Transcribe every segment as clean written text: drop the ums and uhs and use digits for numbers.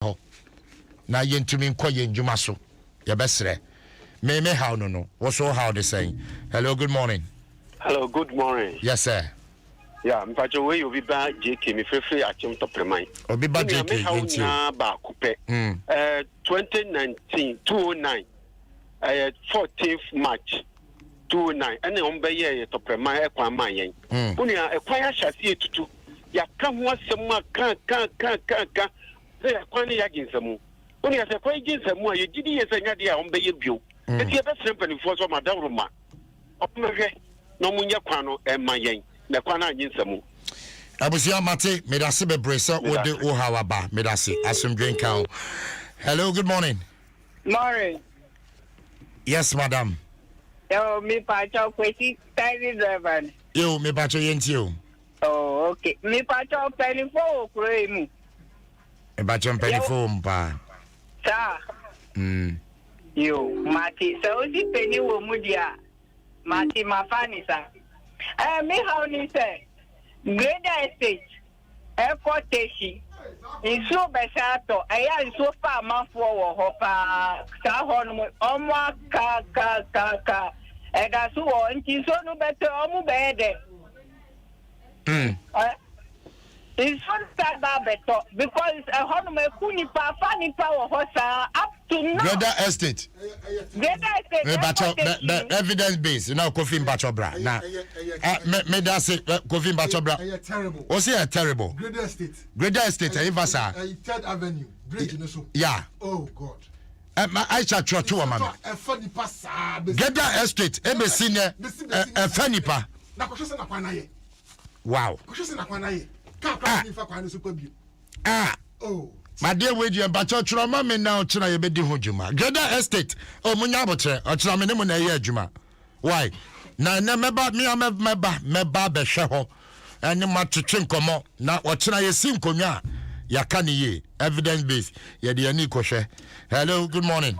ho na yentumi nkɔ yɛndwuma so yɛbɛsrɛ me how no also how they saying. Hello, good morning. Hello, good morning. Yes, sir. Yeah, mpacho we obi ba JK me frefre akyem topreman. Obi ba JK yenti na ba kupe. 2019 209 14th March 209 ene on be ye topreman e kwan man yen. Unia e kwan ahyase etutu ya ka ho asem aka se kwan ya ginsemu. Unia se kwan ginsemu a ye gidi ye se nyade a on be ye bio. Eti e be sempanifo so madawroma. Opmehwe no munye kwan no e man yen. Na kwa na nyinsemu abusia mate medase bebresa ode o hawaba medase asomdwen kan. Hello, good morning. Morning. Yes, madam. Yo, me pacho kwesi taxi driver. Yo, me pacho yenti yo. Oh, okay. Me pacho penifo okure mu. Me pacho penifo mpa. Sa. Yo, mati so di peni wo mu dia. Mati mafani sa. Me how ni say greater estate quotation inso besato eya inso pa manfo wo ho pa sa ho no omo ka eda so wo nti so no beto omo be de inso that beto because ho no me kuni pa fa ni pa wo ho sa up to now greater estate evidence based now coffee bacho bra na me da say coffee bacho bra terrible o say terrible greater estate Ivasa 3rd Avenue bridge no so yeah oh god I shall try to mama greater estate embassy ne fanipa na ko hwese na kwan na ye wow ko hwese na kwan na ye ka ni fa kwan no so pa bio oh my dear wager and bacho trauma me now china ye bedi ho djuma greater estate o munya botre o chira me ne mu na ye adjuma why na meba meba be hwe ho ene matwetwe nkomo na o china ye si nkonwa ya ka ne ye evidence based ye de ani ko hwe. Hello, good morning.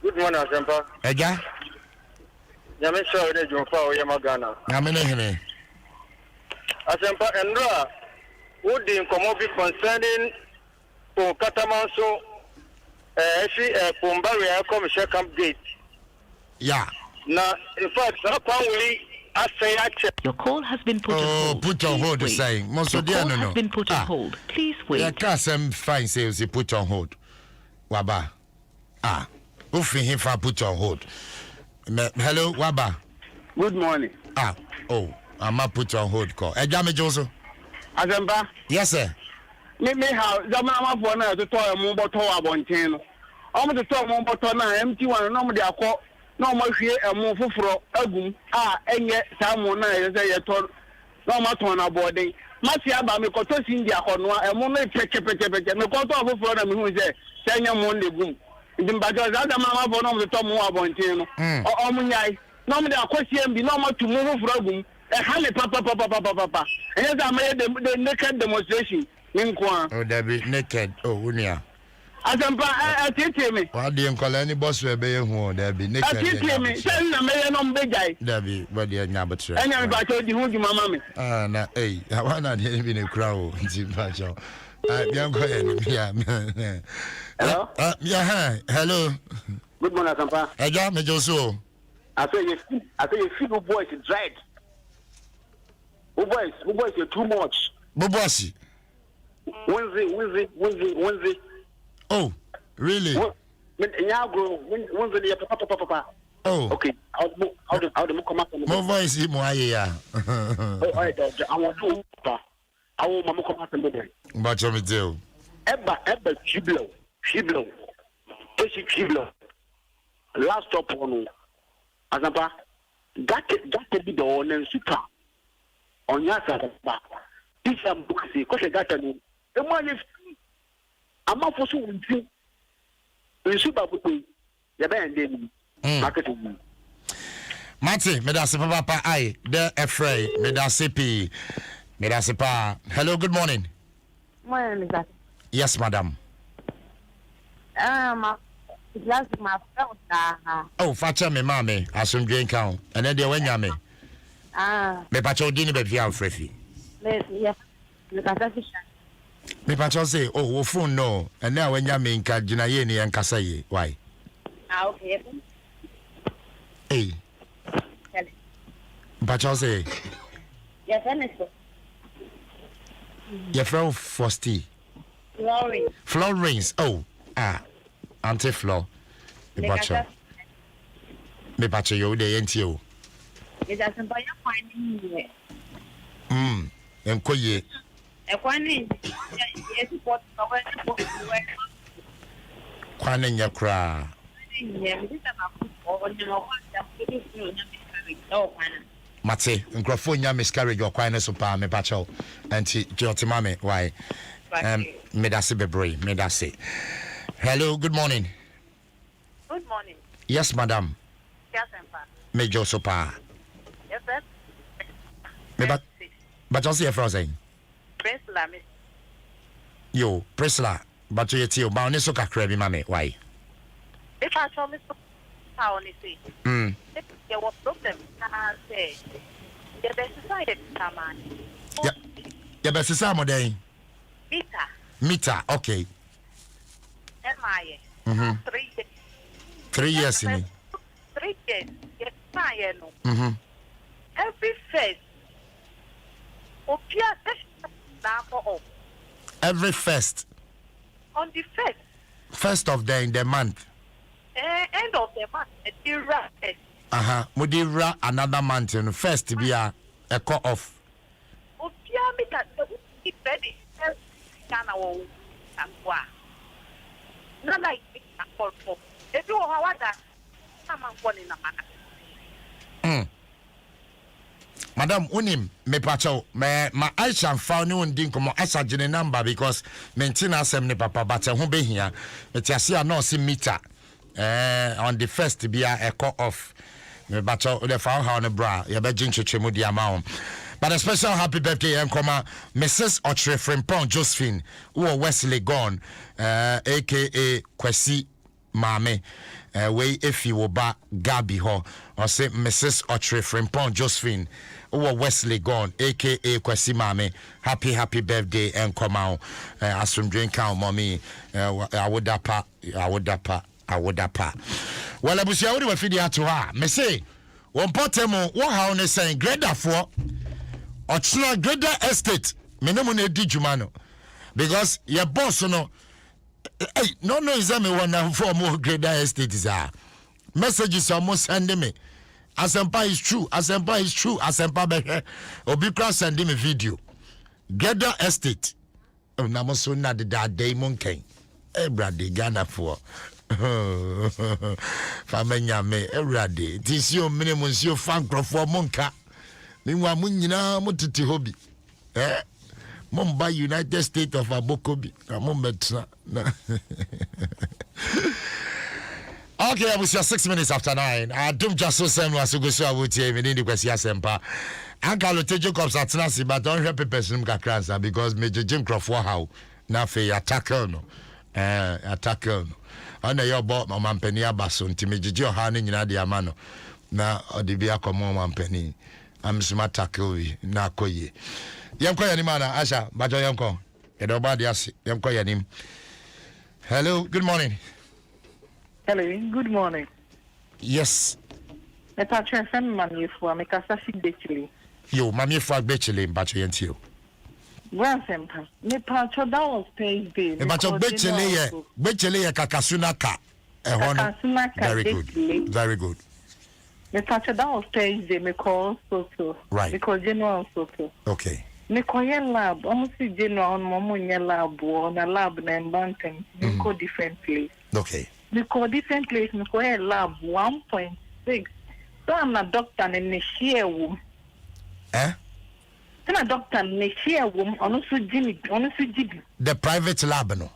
Good morning, Asempa. Eja Nyame show de jomfa o yamagana. nyame ne hene Asempa enra would nkomo bi concerning for Katamanso, Pumbaria Commission Camp Gate. yeah Now, in fact, your call has been put on hold. Put on hold is saying most of the call has been put on hold. Please wait. Yeah, Kasem fine says he put on hold. Waba. Ufi him for put on hold. Hello, Waba. Good morning. I'm not put on hold call. Ejame Joso. Azemba. Yes, sir. Me how Zamama for now to toy a mumboto abontin. To talk mumboto na empty one, no de akọ, no mo hwe emu foforo agum enye samo na ye say ye to no ma ton abode. Masi aba me koto sindi akono emu no peche me koto foforo na me hu say senya mo ndegum. Ndimbajo Zamama for no to mo abontin no. O mo nyai. No mo de akosie mbi no mo tu mo foforo agum. Hale papa. Enye za ma the naked demonstration. Oh, there be naked. Oh, unia. Asempa, atete me. What the uncle any boss will be who there be naked. Atete me. Send na me no mbejai. There be body nyabatre. Enya me ba cho di hu mama me. Na I wanna dey be a crowd. Nti ba cho. Bianco Hello? Yeah, hello. Good morning, Asempa. Eja me Joso. I say you feel boys dread. Who boys you too much. Bobosi. Wednesday. Oh, really? Wednesday, papa. Oh. Okay. How do come up? My voice is more yeah. I want to. I want mama come up and do. But you me do. Eba Chiblo. Last stop on. Azamba. That be the one super. On your side. This am book say because that no. The money I'm not for so you. You should have put ya be ndem marketing. Mati, me da se papa ai, de afraid, me da se pi. Me da se pa. Hello, good morning. Morning, Mr. Yes, madam. Last my friend. Oh, facha me mame, asomdwen kan. Ene de wanya me. Me pa cho di ni be via frefi. Yes. Me pacho say, oh, wo phone no. And now when you mean ka jina ye ni enkasa ye. Why? Okay. Hey. Pacho say. Yes, Mister. Your friend Frosty. Florence. Oh, Auntie Flo. Me pacho yo de enti o. It doesn't buy a fine. Enkoye. Ekwani. Yes, what Kwane nya kra. Mate, nkrofo nya miscarriage or kwane so pa me pacho. Anti Jotimame, why? Me da se bebre, me da se. Hello, good morning. Good morning. Yes, madam. Yes, Me Josopa. yes, sir. Me but also your frozen. Priscilla, Miss. Yo, Priscilla, but you tell ba oni so kakra bi mame, why? If I told Mr. How on say? If there was problem, I say, the best society, man. Yeah. Ya best say mo den. Meter, okay. MIA. 3 years. 3 years in. 3 years. Yes, I know. Every first. Every first. On the First of the month. End of the month. Mudira another month and first be a cut off. Not like if you are that, someone in a man. Madam unim me pacho me ma Aisha found you ndin komo Aisha jene number because maintain asem ne papa but ho be hia metiase no see meter on the first be a cut off me pacho the found how ne bra ye be ginchechemu di amount. But a special happy birthday and Mrs. Ochre Frimpong Josephine who Wesley gone aka Kwesi Mame way if you will ba Gabi ho or say Mrs. Ochre Frimpong Josephine who Wesley gone aka Kwesi Mame happy birthday and as from drink out mommy I would dapa well abusia wo de wafidi ato ha me say one potemo wo ha on saying grader for Ochna Greater Estate, Menemune di Jumano. Because your boss no is a me one for more Greater Estate is messages almost sending me. Asempa is true, Asempa behe. Obikra sending me video. Greater Estate. Oh, Namoso na de da day monkey. Brady Ghana for. Famenya me, Ebrady. This your minimum, your fan for monka. Meanwhile, Munina Mutiti hobby. Mumbai, United States of Abokobi. Okay, I was just 6 minutes after 9. Adom Dwaso Nsem Panel Discussion. We need to question Sempa. Uncle Tejo comes at Nancy, but don't help Mpensenpensenmu kakransa because Major Jim Crawford how now fe attacker no. Attacker no. Ona your bought my mampeni abaso nti Major Jo ha ni nyina de ama no. Na odibia komo mampeni. I'm smart tackle na koye. Yamko yanimana Asha, bajo yamko. Edoba diasi yamko yanim. Hello, good morning. Hello, good morning. Yes. Me pacho FM mami fo me kasa fi Bechile. Yo, mami fo Bechile bacho yentio. Sempa. Me pacho that was Thursday. Me pacho Bechile ye kakasuna ka. Very good. Very good. Me pacho that was Thursday me call Soto. Right. Because General Soto. Okay. Me call lab. Almost General on momo nye lab or na lab na Mbanten. Me call different place. Okay. Me call different place. Me call lab 1.6. So I'm a doctor and me share womb. I'm a doctor and me share womb. Honestly, Jimmy. The private lab no.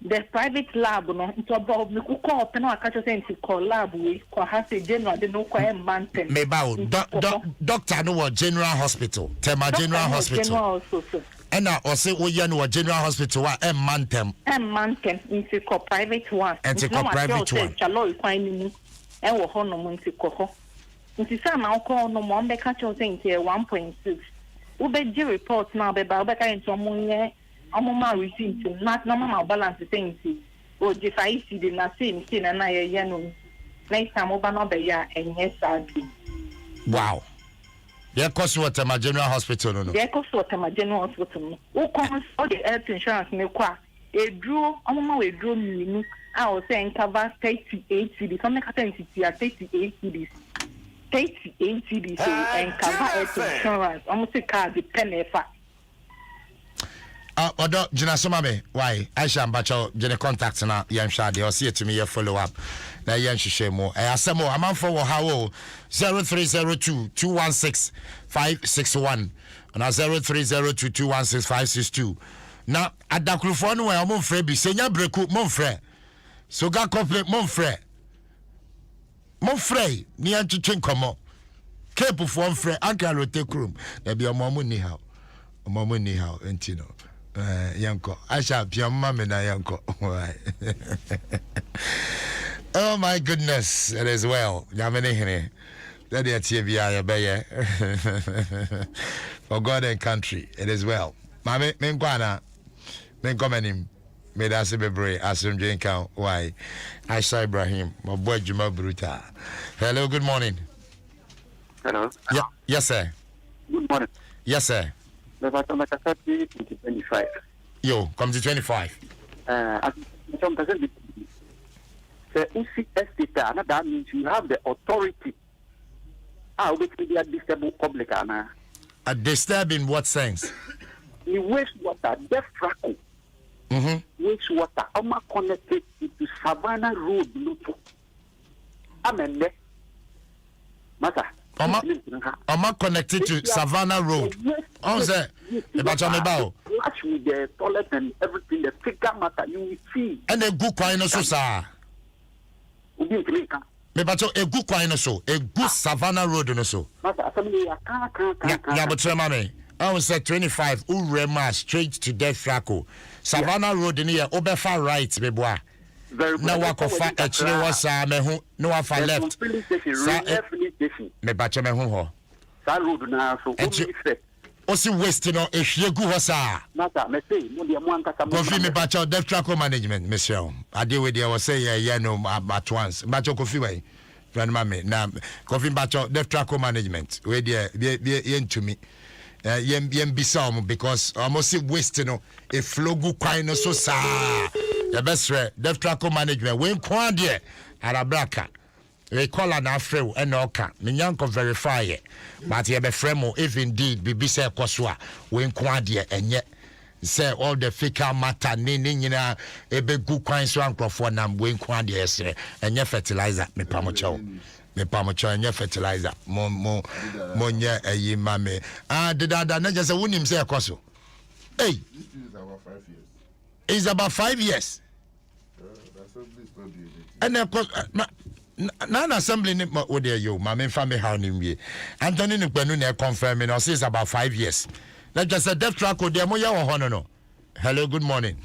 The private lab no. Into about me who call open or catch us into call lab we call has a general. They no call Mbanten. Me bow. Doctor no what general hospital. Tema general hospital. General also. And now or say we no general hospital wa Mbanten. Mbanten into call private one. Into call private one. Chalo ikwani mu. Ewo ho no mu into call. Nti sa na call no mo be catch us into 1.6. Ube di report now be ba ube ka into mo nye amoma receipt na mama balance things o je 5 cedi na same na ye no next time oba no be ya enye sadly. Wow. Yeah, cost what my general hospital no. Yeah, cost what my general hospital. O come all the health insurance me kwa. E dro amoma we dro mi I was saying cover 38 cedis. Some make 38 cedis. 38 cedis and cover health insurance. Almost a car depend efa. Odo Jina Somame, why? I shall bacho Jenny contact na Yan Shadi or see it to me a follow up. Na Yan Shemo. Asamo, I'm on for how 0302 216 561 and 0302 216 562. Now, at the Crufon where I'm on Frebi, Senya Breku, Monfre. So got complete Monfre. Monfre, near to Chinkomo. Cape of one fre, Uncle Rote Room. There be a moment how. A moment how, and you know. Yanko, I shall be your mum and Yanko. Oh my goodness, it is well. Yamene, let the TVI obey for God and country. It is well. Mammy, Mengwana, Mengomenim, made us a bebre, as some drink count. Why? I saw Ibrahim, my boy Juma Bruta. Hello, good morning. Hello. Yeah, yes, sir. Good morning. Yes, sir. 2025. Yo, come to 25. Some percent. If estate, that means you have the authority. Which be a disturbed public. A disturb in what sense? The wastewater, death trackle. Wastewater, I'm connected to Savannah Road. Amen. Master. I'm not connected to Savannah Road. Oh, sir. About Flash with the toilet and everything, the figure matter, you will see. And a good coin also, sir. But a good coin also, a good Savannah Road also. Yeah, but remember, I was at 25, Urema, straight to Death Flacco. Savannah Road in here, Obefa right, Bebois. No one can fight a chile was no one for left. Me bache me ho. Sa road na so Osi waste no ehie gu ho sa. Mata me say mo de mo ankasa mo. Kofi me bache death track management monsieur. Ade we dey was say yeah no at once. Bache kofi we. Grandma me na kofi bache death track management. We dey yentumi. Yem bisa mo because almost waste no e flow gu kwan no so sa. The best death track management we kwan there arabraka. We call an afro and oka. Minyanko verify it. But ye be fremo if indeed bibi se kwaswa we nkwadie enye say all the fecal matter ni nyina ebe gu kwan so ankrofo nam we nkwadie ese enye fertilizer me pamocho enye fertilizer mo nye ayi mame dada na just wonim say ekoso hey it's about 5 years and na assembly ni wo dey yo ma me fa me how ni wie Anthony ni gbanu na confirm me no say it's about 5 years let's just say death track dey mo ya wo ho no. Hello, good morning.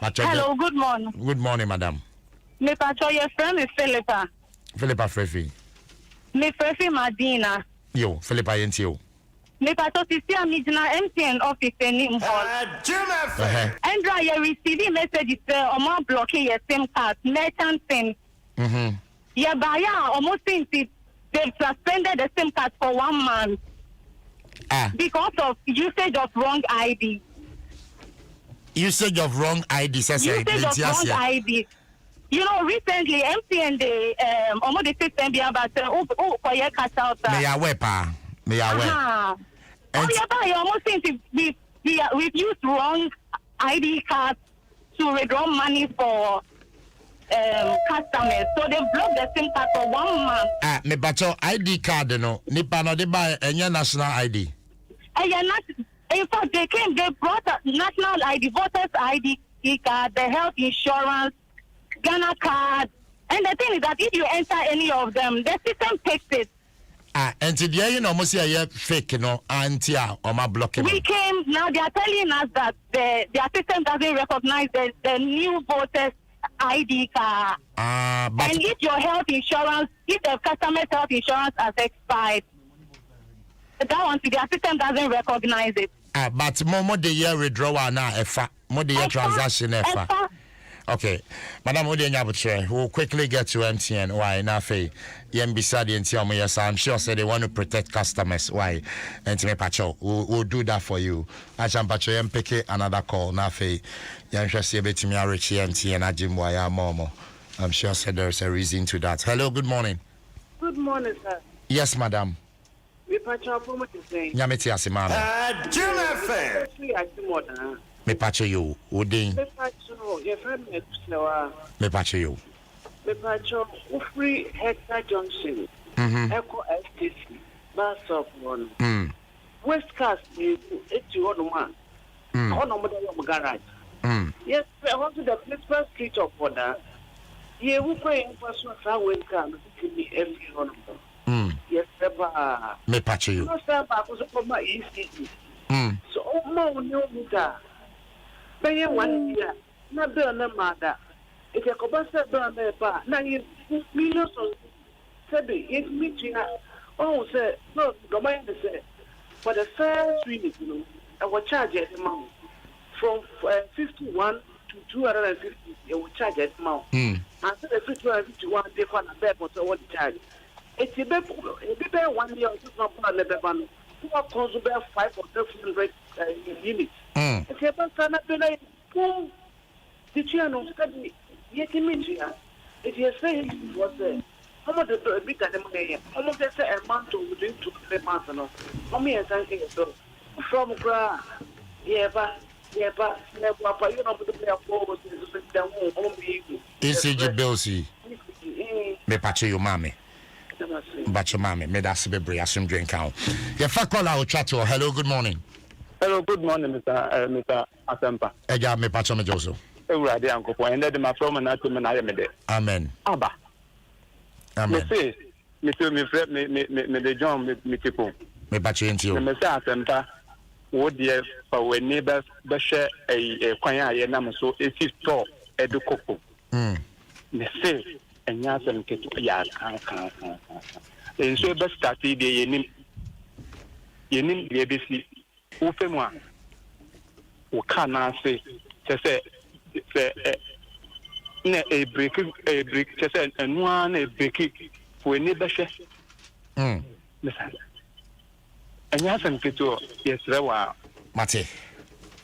Hello, good morning. Good morning, madam. Me pacho your friend is Philippa Frefi. Me Frefi Madina. Yo Philippa yentio. Me pacho sisi amijina MTN office ni mhol Andra you receive message say omo block your SIM card merchant SIM. Yeah, but yeah, almost since they've suspended the SIM card for 1 month because of usage of wrong ID. Usage of wrong ID, ID. You know, recently MTN they almost the system be about for your cash out. Me aware. Oh yeah, but almost since we've used wrong ID cards to withdraw money for customers, so they blocked the SIM card for 1 month. Me bacho ID card no nipa no de buy any national ID. In fact, they brought a national ID, voters ID card, the health insurance, Ghana card, and the thing is that if you enter any of them, the system takes it. And today you know must say fake no anti or my blocking. We came now. They are telling us that their system doesn't recognize the new voters ID card. But and if your health insurance, if the customer's health insurance has expired, that one, their system doesn't recognize it. But more the year withdrawal now, more the year transaction, Okay, Madam Odienyabuche, we'll quickly get to MTN. Why? Nafe, Yembisa the NTM. Yes, I'm sure say they want to protect customers. Why? NTM Pacho, we'll do that for you. Ajam Pacho, MPK, another call. Nafe, Yansha Sebetimi Arichi MTN Ajimwaya Momo. I'm sure say there's a reason to that. Hello, good morning. Good morning, sir. Yes, madam. Me Pacho, what is saying? Nyameti Asimano. Jim FM. Me Pacho you, Udin. Me Pacho, your friend Mexico. Me Pacho you. Me Pacho, Free Hector Junction. Echo STC. Bus of one. West Coast, it's 81. On the garage. Yes, I want to the principal street of order. Yeah, we pay in person for West Coast to be every one of them. Yes, me Pacho you. No, sir, I was from my ECD. So, oh, no, no, Pay 1 year, not burn a mother. If you go back to burn a bar, now you millions of Sabi, it's meeting. Oh, sir, no, the mind is for the first week, I will charge it amount from 51 to 250. You will charge it amount. After the 251, they can't bear what I want to charge. It's a bit 1 year, it's not for a level. Who are consumer 5 or 700 units. If you have a penalty, boom, the channel study, yet immediately. If you say it was how much the big at the money, how much they say a month to within 2 3 months. How many something so from Gra, never, you know, the player forward to the home. ECG Belsi. Me Pacho you, mammy. But your mammy, made us be brave, some drink out. Your fuck call out chat to hello, good morning. Hello, good morning, Mr. Asempa. Eja me Pacho me Joso. Ewurade Ankofo, and then my from and to me na yemede. Amen. Aba. Amen. Me say, me the John me people. Me Pacho into you. Me say Asempa, wo de for we neighbors be share a kwan a na me so e fi store edukoko. Me say enya asem ketu ya kan. Enso be start dey yenim dey be si wo femu a wo kana say say na a break say enu an a break for any be hwe listen enya asem ketu yesre wa mate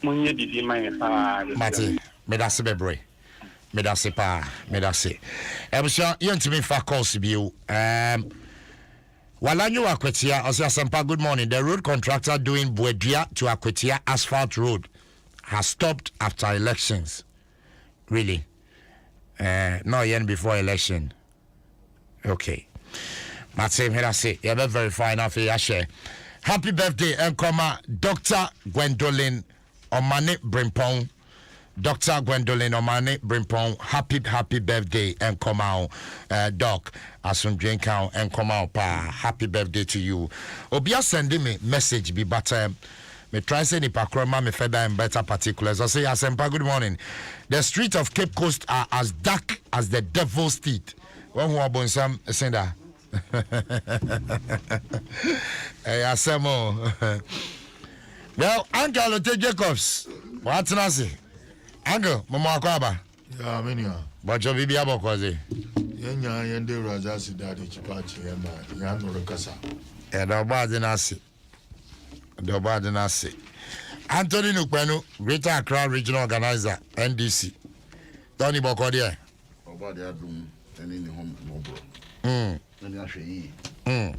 munye didi man pa mate me da se bebre me da se pa me da se ebusha yentimi fa calls bi o Walanyu Akwetia, Asempa, good morning. The road contractor doing Buedria to Akwetia Asphalt Road has stopped after elections. Really? No, yen before election. Okay. Matsem, here I say, you have verify now for your share. Happy birthday, Nkoma, Dr. Gwendolyn Omane Brimpong. Dr. Gwendolyn Omane Brimpong, happy birthday and come out, Doc. As from drink out and come out, pa. Happy birthday to you. Obia sending me message, be but me try say ni pakroma me feather and better particulars. I say Asempa, good morning. The streets of Cape Coast are as dark as the devil's teeth. When who are some sender. Hey, Asemo. Well, Uncle Jacobs, what's nasi? Uncle, Mama Kwaba. Yeah, mania. But your baby Abokoze. Yenya yende Razasi Daddy Chipachi Yama, Yano Rokasa. And the bad nasi. Anthony Nupenu, Greater Accra Regional Organizer, NDC. Tony Bokodia. About the Adom, and in the home mobile. And actually, and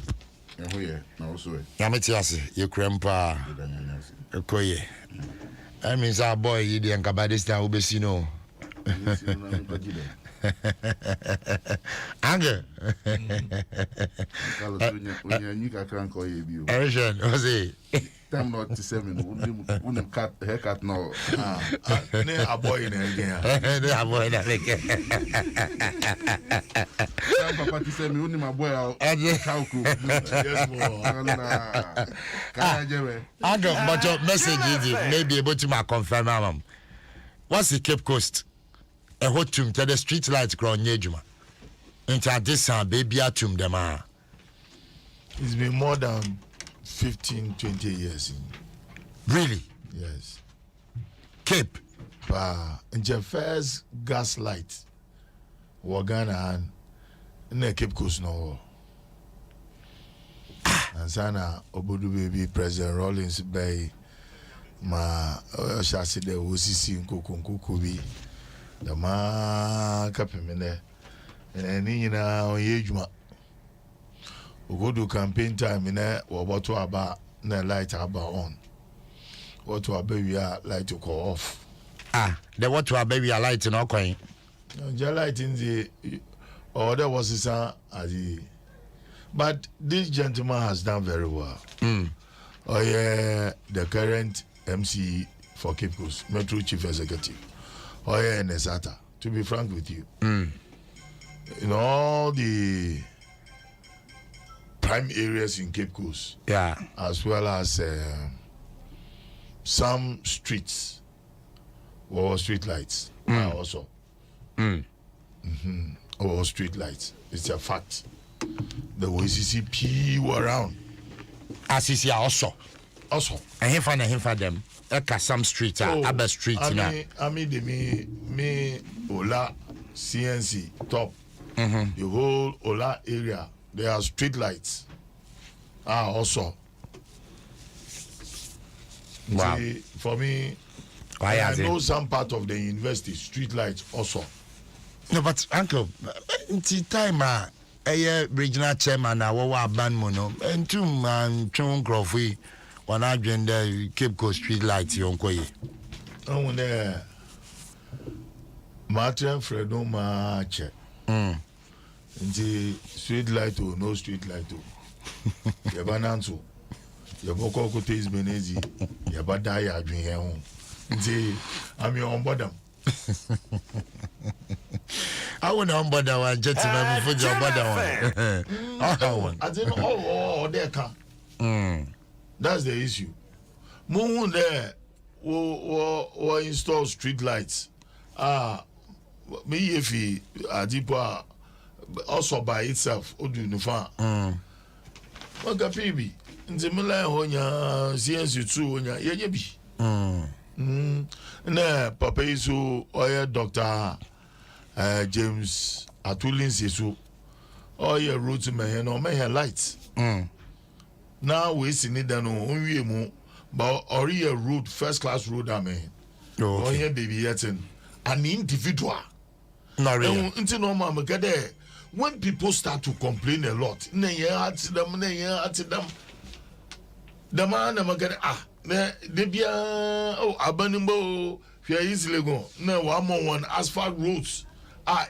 who ye, now also. Yamitiasi, you crampa. Okoye. That means our boy, Yidi and Kabadista, Ubesino. Anger. Erishan, was he? Time not to 7, wouldn't cut haircut now. They are boy in again. They are boy in again. Papa to say, me only my boy out. Yes, Anger, but your message is maybe able to confirm. What's the Cape Coast? A hot tomb to the street lights ground Yejuma. Into this baby tomb them. It's been more than 15, 20 years. Really? Yes. Cape. In the first gas light, Wagana and Cape Coast no. And Sana Obodu baby President Rollins Bay ma chassis de OCC Nkukubi. The ma capimene and Nina on Yejuma. We go to campaign time in a what to about na light about on. What to a baby light to call off. The what to a baby a light in our coin. The light in the there was his but this gentleman has done very well. Oh yeah, the current MC for Cape Coast, Metro Chief Executive. Oh yeah, Nesata. To be frank with you, in all the prime areas in Cape Coast, as well as some streets or street lights also. Or street lights. It's a fact. The OCCP were around. As is also. And him for them. Eka some streets Abba Street. I mean, me Ola CNC top. The whole Ola area. There are street lights. Also. Wow. See, for me, I know some part of the university street lights also. No, but uncle, in time, regional chairman, our band mono, and two man, Chong Groffy, when I joined the Cape Coast street lights, Yonkoye. Oh, there. Martin Fredo March. The street light or no street light. Yabananso. Yaboko Cotes Benezi. Yabadaya dream here home. I'm your on bottom. I wouldn't on board that one, gentlemen, for your bottom one. I didn't know there can. That's the issue. Moon there will install street lights. Me if he Adipa also by itself, Odu Nufa. Waka PB, in the Milan Honya, CNC2 Honya, Yabi. Ne papa isu oye Dr. James Atulin Sesu oye road me no me lights. Now we see need no onwie mu but ori a road first class road amen. Oye baby yetin an individual. No really. Until no mama get when people start to complain a lot, ne ye at them. The man never get they be abanimbo here is lego no one asphalt roads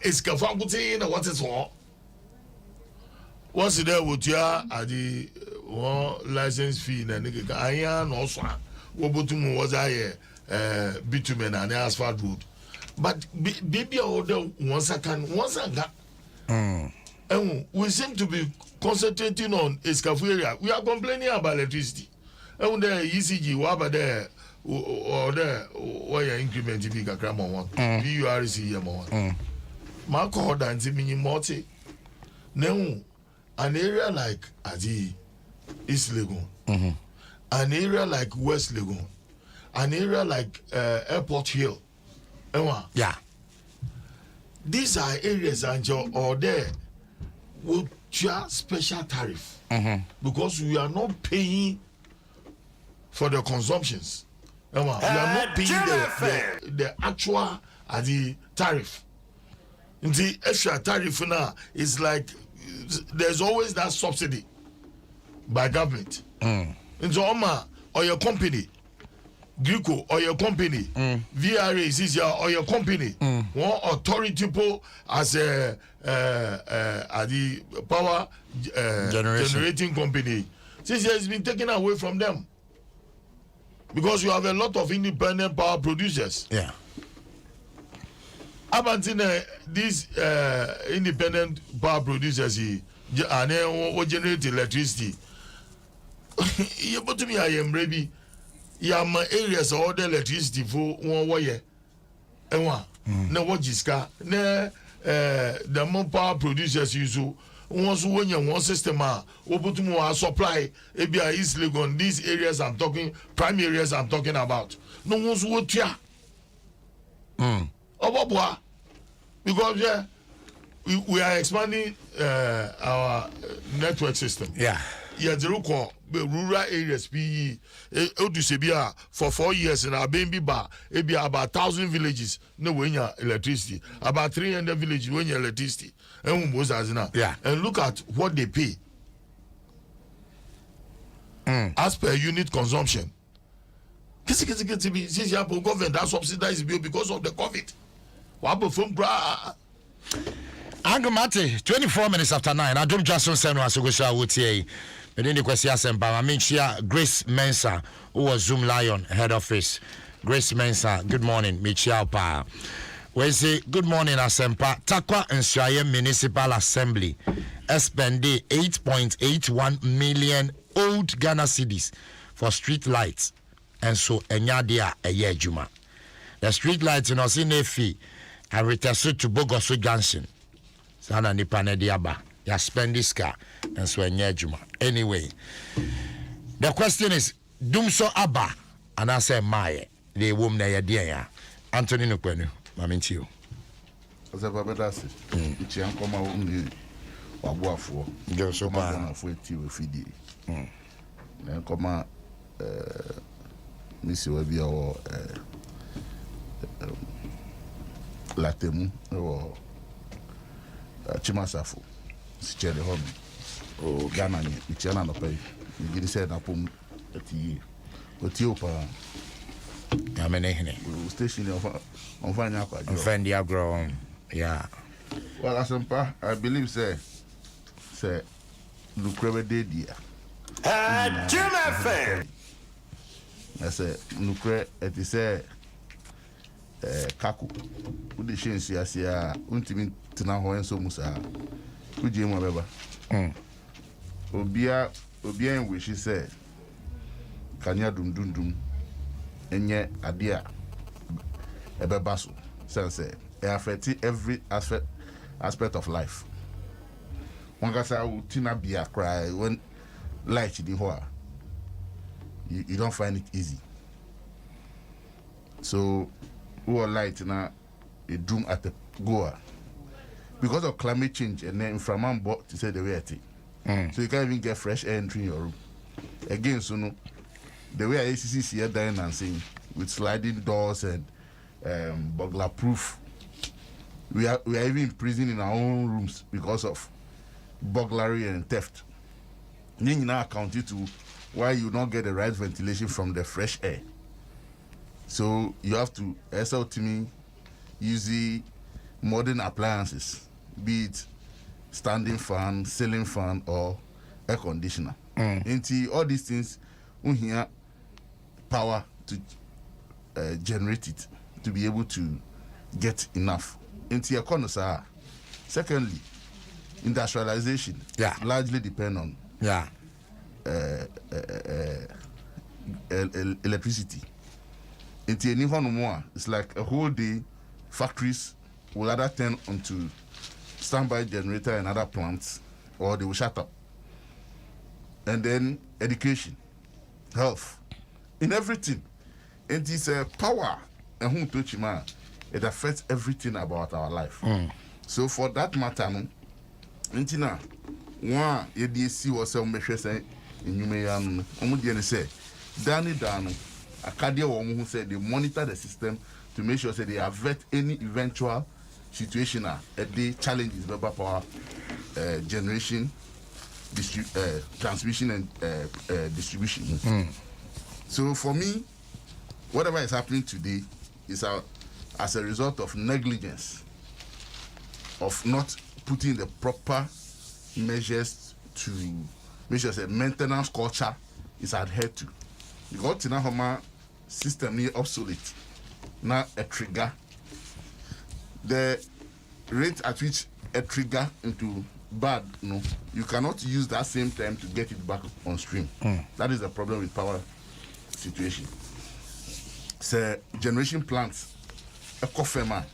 it's kafaguti na what is all what's there with ya at the license fee na nigga aya no so wobotum was bitumen and asphalt road but baby order once again and we seem to be concentrating on escafu area. We are complaining about electricity. And the ECG, what there or there, why increment if you can cram on one, VURC one. Marco Dante meaning multi. No, an area like Adi, East Legon, an area like West Legon, an area like Airport Hill. Yeah. These are areas and or there will charge special tariff because we are not paying for the consumptions. We are not paying the actual the tariff. The extra tariff now is like there's always that subsidy by government. And so or your company, Greco or your company, VRA is your or your company, one authority po as the power generating company. Since it has been taken away from them. Because you have a lot of independent power producers. Yeah. Up until these independent power producers and then generate electricity. You put to me, I am ready. Yeah, my areas all the electricity for 1 wire. And one. No, what is car? The more power producers use once when you one system open to more supply ebia East Legon, these areas I'm talking, prime areas I'm talking about. No one's what here. Because we are expanding our network system. Yeah. Yeah, the rural areas be for 4 years in our baby bar, it be about 1,000 villages no when you electricity, about 300 villages when you electricity. And and look at what they pay as per unit consumption. Since you have government that subsidized bill because of the COVID. What from Angomate, 24 minutes after 9. Adom Dwaso Nsem Panel. Within the question, Grace Mensah, who was Zoom Lion head office. Grace Mensah, good morning, Michelle Pa. We say good morning, Asempa. Takwa Nsraye Municipal Assembly spending 8.81 million old Ghana cedis for street lights, and so enyadia a year juma. The street lights in Osinefi and return to Bogoso Junction. Sana ni panediaba. Ya spend this car and so juma. Anyway, the question is Dumso Abba and I say Maye, the woman ya dear Anthony Nukwenu, Maminti you. As a babadasi, it's young comma only Wabuafo, Joseph for Fidi. Then come Miss Webia or Latemu or Chimasafo. Cherry home. Oh, Ghana, it's an pay. You get said up on Ethiopia. I mean, station on fine aqua. Friend, you grown. Yeah. Well, Asempa, I believe, say, Lucreve de Dia. Jim FM. I say, Lucre, it is a Kaku. Would the change, Sia, Untimin Tanaho and so Musa. Could you remember? Obia in which he said, Kanya dum and yet adia a bebasu. Sense it affects every aspect of life. One guy said, Tina be a cry when light in the hoa. You don't find it easy. So, who are light now a doom at the goa. Because of climate change and then from man bought to say the way it is. So you can't even get fresh air entering your room. Again, so no, the way ACC here dying and saying with sliding doors and burglar proof, we are even in prison in our own rooms because of burglary and theft. Then you now account it to why you don't get the right ventilation from the fresh air. So you have to SLT me using modern appliances, be it standing fan, ceiling fan, or air conditioner. Into all these things, we have power to generate it to be able to get enough. Into your corners are. Secondly, industrialization largely depend on electricity. Into any one more, it's like a whole day. Factories will either turn onto standby generator and other plants, or they will shut up. And then education, health, in everything. It is a power, and whom touch man, it affects everything about our life. So for that matter, no, intina, one EDC was some measure say in you may say, Danny Dano, a cardio woman who said they monitor the system to make sure that they avert any eventual situation at the challenges global power generation, transmission and distribution. So for me, whatever is happening today is as a result of negligence, of not putting the proper measures to make sure that maintenance culture is adhered to. Because Tinahoma system is obsolete. Now a trigger. The rate at which a trigger into bad, no, you cannot use that same time to get it back on stream. That is the problem with power situation. So generation plants, a coffee man.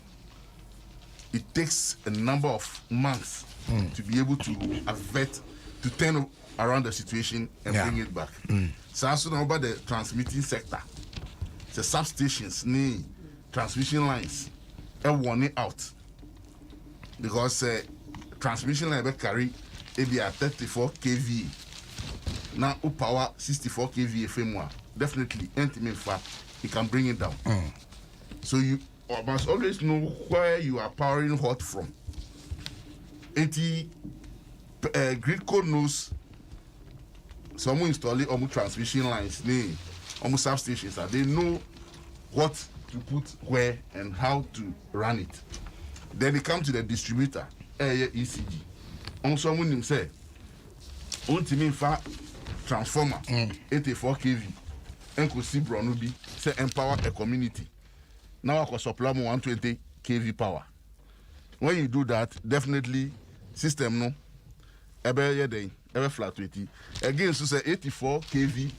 it takes a number of months to be able to turn around the situation and bring it back. So as soon about the transmitting sector, the substations, transmission lines, and warn it out. Because transmission line will carry maybe a 34 kV. Now power 64 kV FM. Definitely, it can bring it down. So you must always know where you are powering what from. Grid code knows someone installing transmission lines, substations. They know what to put where and how to run it. Then they come to the distributor, ECG. Someone himself, transformer, 84 kV, and could see Bronubi, say empower a community. Now I can supply 120 kV power. When you do that, definitely system no, ever flat 20. Again, so say 84 kV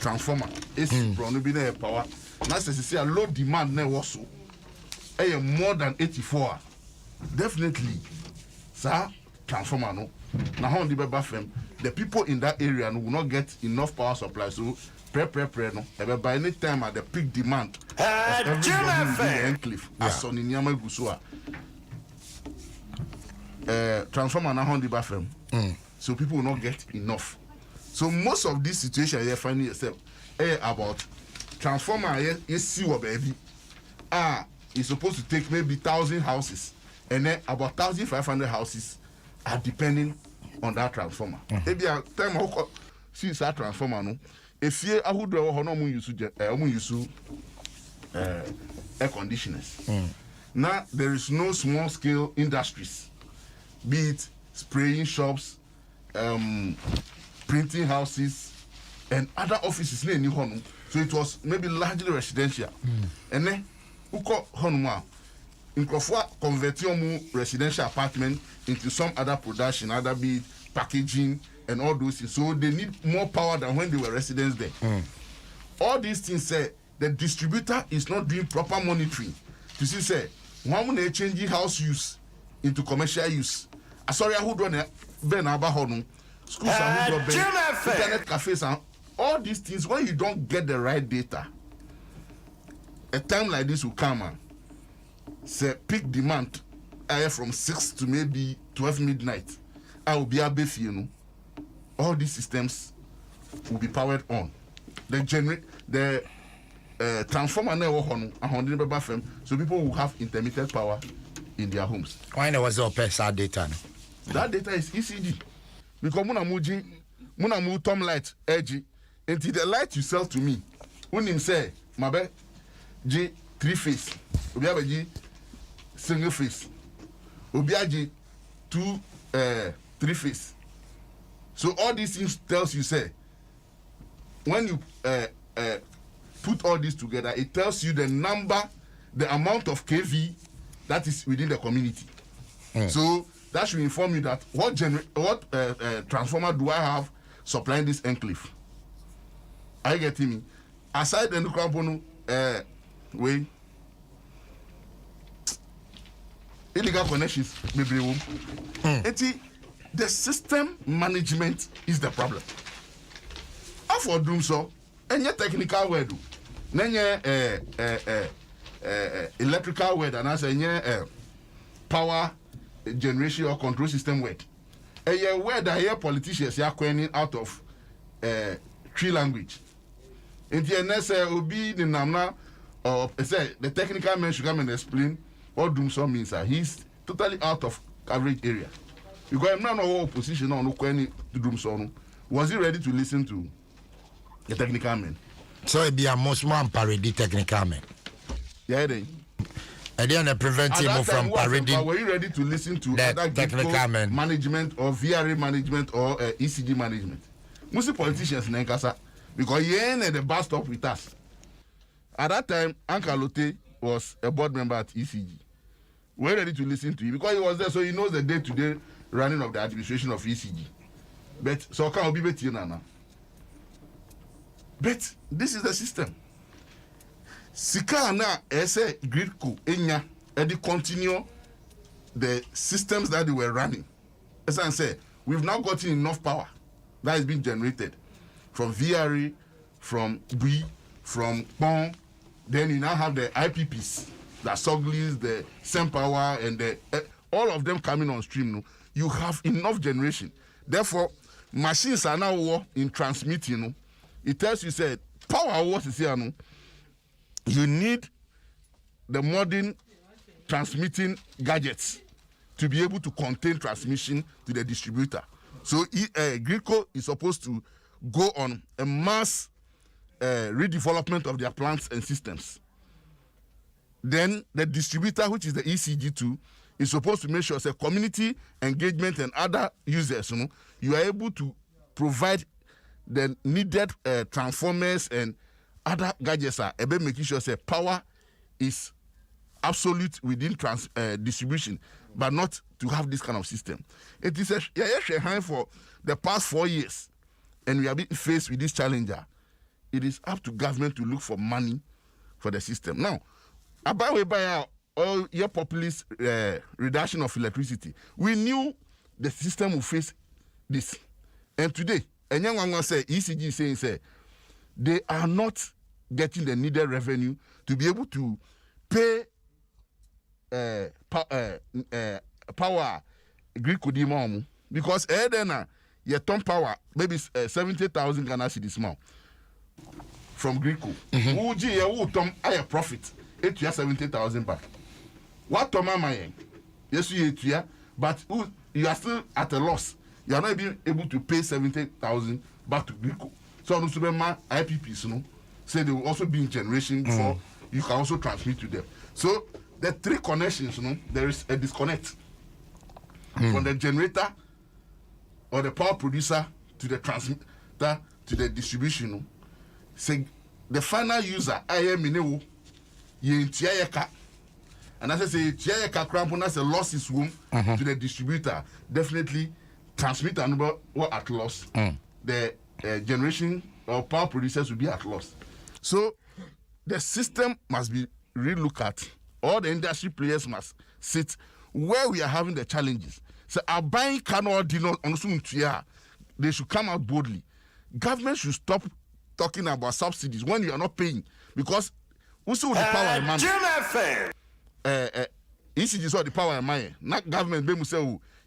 transformer, AC Bronubi power. Now say a low demand now also, more than 84. Definitely, sir, transformer no. Now on the people in that area will not get enough power supply. So pray no. By any time at the peak demand, enclave as on in Yamal Gusua. Transformer now on the bathroom. So people will not get enough. So most of this situation you're finding yourself about transformer you see what baby. It's supposed to take maybe 1,000 houses, and then about 1,500 houses are depending on that transformer. Maybe a time how see that transformer no. If you are who do no use air conditioners. Now there is no small scale industries, be it spraying shops, printing houses, and other offices. So it was maybe largely residential, and then uko honuma converting residential apartment into some other production, either be packaging and all those things. So they need more power than when they were residents there. All these things say the distributor is not doing proper monitoring to see say one when changing house use into commercial use. Sorry, who do Ben Abahonu schools and internet cafes and all these things. When you don't get the right data, a time like this will come and say peak demand from 6 to maybe 12 midnight. I will be a beef, all these systems will be powered on. The transformer network so people will have intermittent power in their homes. Why there was no that data? That data is ECG. Because muna tom light edgy. Until the light you sell to me, when him say, Mabe, G 3 phase, Obiabe G single phase, Obiaji 2 3 phase. So all these things tells you say, when you put all this together, it tells you the amount of kV that is within the community. So that should inform you that what transformer do I have supplying this enclave. Are you getting me? Aside the Nukrabonu way, illegal connections, maybe the system management is the problem. For doing so, any technical word, electrical word, and as a power generation or control system word. A word that here politicians are coining out of tree language. In the NSA will be the Namna or the technical man should come and explain what doom so means. He's totally out of coverage area. Because I'm not no opposition or no any to doom so. Was he ready to listen to the technical man? So it be a most one parody technical man. Yeah, then. And then prevent him from parading. Were you ready to listen to other technical management or VRA management or ECG management? Most politicians in Nkasa, because he ain't at the bus stop with us. At that time, Uncle Lotte was a board member at ECG. We're ready to listen to him because he was there, so he knows the day-to-day running of the administration of ECG. But so can be better now. But this is the system. Sika na ese grid ko enya e di continue the systems that they were running. As I said, we've now gotten enough power that is being generated from VRE, from BUI, from PON. Then you now have the IPPs, the Soglis, the Nsem Power, and the, all of them coming on stream. No? You have enough generation. Therefore, machines are now in transmitting. No? It tells you, said, power what is here. No? You need the modern transmitting gadgets to be able to contain transmission to the distributor. So Greenco is supposed to go on a mass redevelopment of their plants and systems. Then the distributor, which is the ECG2, is supposed to make sure that community engagement and other users, you are able to provide the needed transformers and other gadgets are about making sure that power is absolute within distribution, but not to have this kind of system. It is a high for the past 4 years, and we have been faced with this challenger. It is up to government to look for money for the system. Now, about we buy all your populist reduction of electricity, we knew the system would face this. And today, and young one say ECG saying say they are not getting the needed revenue to be able to pay power Greek could demand because then your ton power maybe 70,000 Ghana cedis more from Greco. Who tom higher profit 70,000 back. What Tom am I? Yes, you but you are still at a loss. You are not being able to pay 70,000 back to Greco. So no superman IPPs say they will also be in generation for you can also transmit to them. So the three connections, there is a disconnect from the generator or the power producer to the transmitter to the distribution. Say the final user, I am in Tiayaka. And as I say, Tiayaka crampon as a losses room to the distributor. Definitely transmitter number or at loss. The generation or power producers will be at loss. So the system must be relooked at. All the industry players must sit where we are having the challenges. So our buying cannot deal on they should come out boldly. Government should stop talking about subsidies when you are not paying because also the power and money. ECG saw the power and money. Not government be say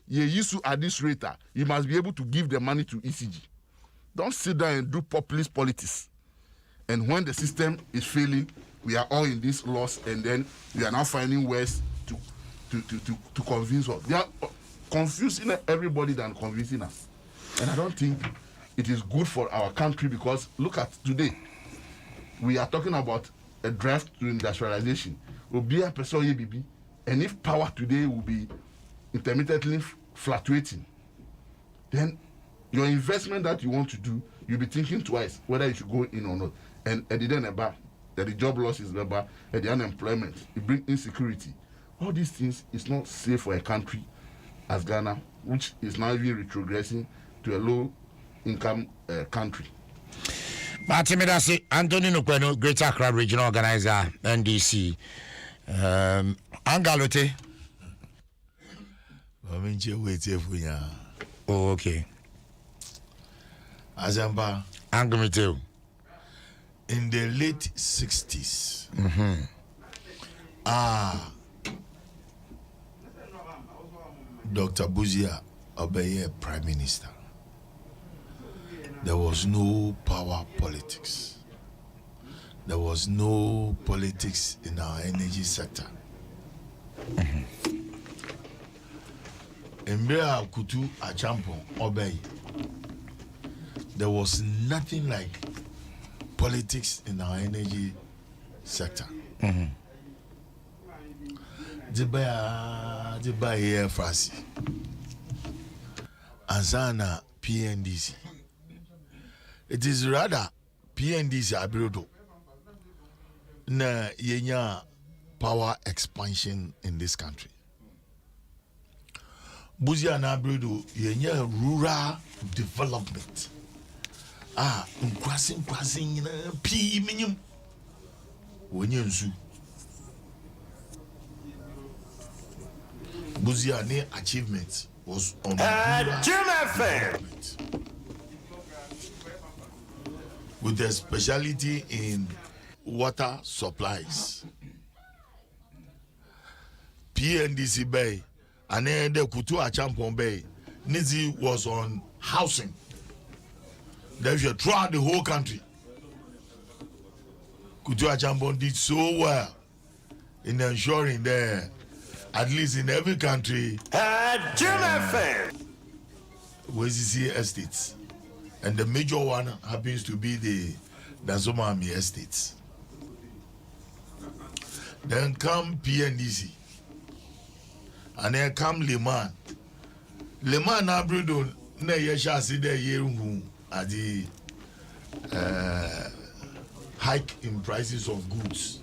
you used to at this rate. You must be able to give the money to ECG. Don't sit down and do populist politics. And when the system is failing, we are all in this loss, and then we are now finding ways to convince us. They are confusing everybody than convincing us. And I don't think it is good for our country because look at today. We are talking about a drive to industrialization. And if power today will be intermittently fluctuating, then your investment that you want to do, you'll be thinking twice whether you should go in or not. And at the end about that the job loss is about at the unemployment, it brings insecurity. All these things is not safe for a country as Ghana, which is now even retrogressing to a low income country. Matimidasi Anthony Nukweno, Greater Accra Regional Organizer, NDC. Angalote. Oh, okay. Azamba. Angamiteo. In the late 60s, Dr. Buzia Obeye Prime Minister. There was no power politics. There was no politics in our energy sector. Mbea Kutu Achampon Obey. There was nothing like politics in our energy sector. Dibaya Frasi. Azana PNDC. It is rather PNDC Abirodo. Na yenya power expansion in this country. Buzia na Abirodo yenya rural development. Crossing P minimum. When you Buziani achievement was on with a speciality in water supplies. PNDC Bay and then the Kutu Achampon Bay. Nizi was on housing. Then you throughout the whole country. Kutu Achampon did so well in ensuring that at least in every country, WCC estates, and the major one happens to be the Dazomami estates. Then come PNDC, and then come Leman. Leman Abridon, ne yesha si de yeru at the hike in prices of goods.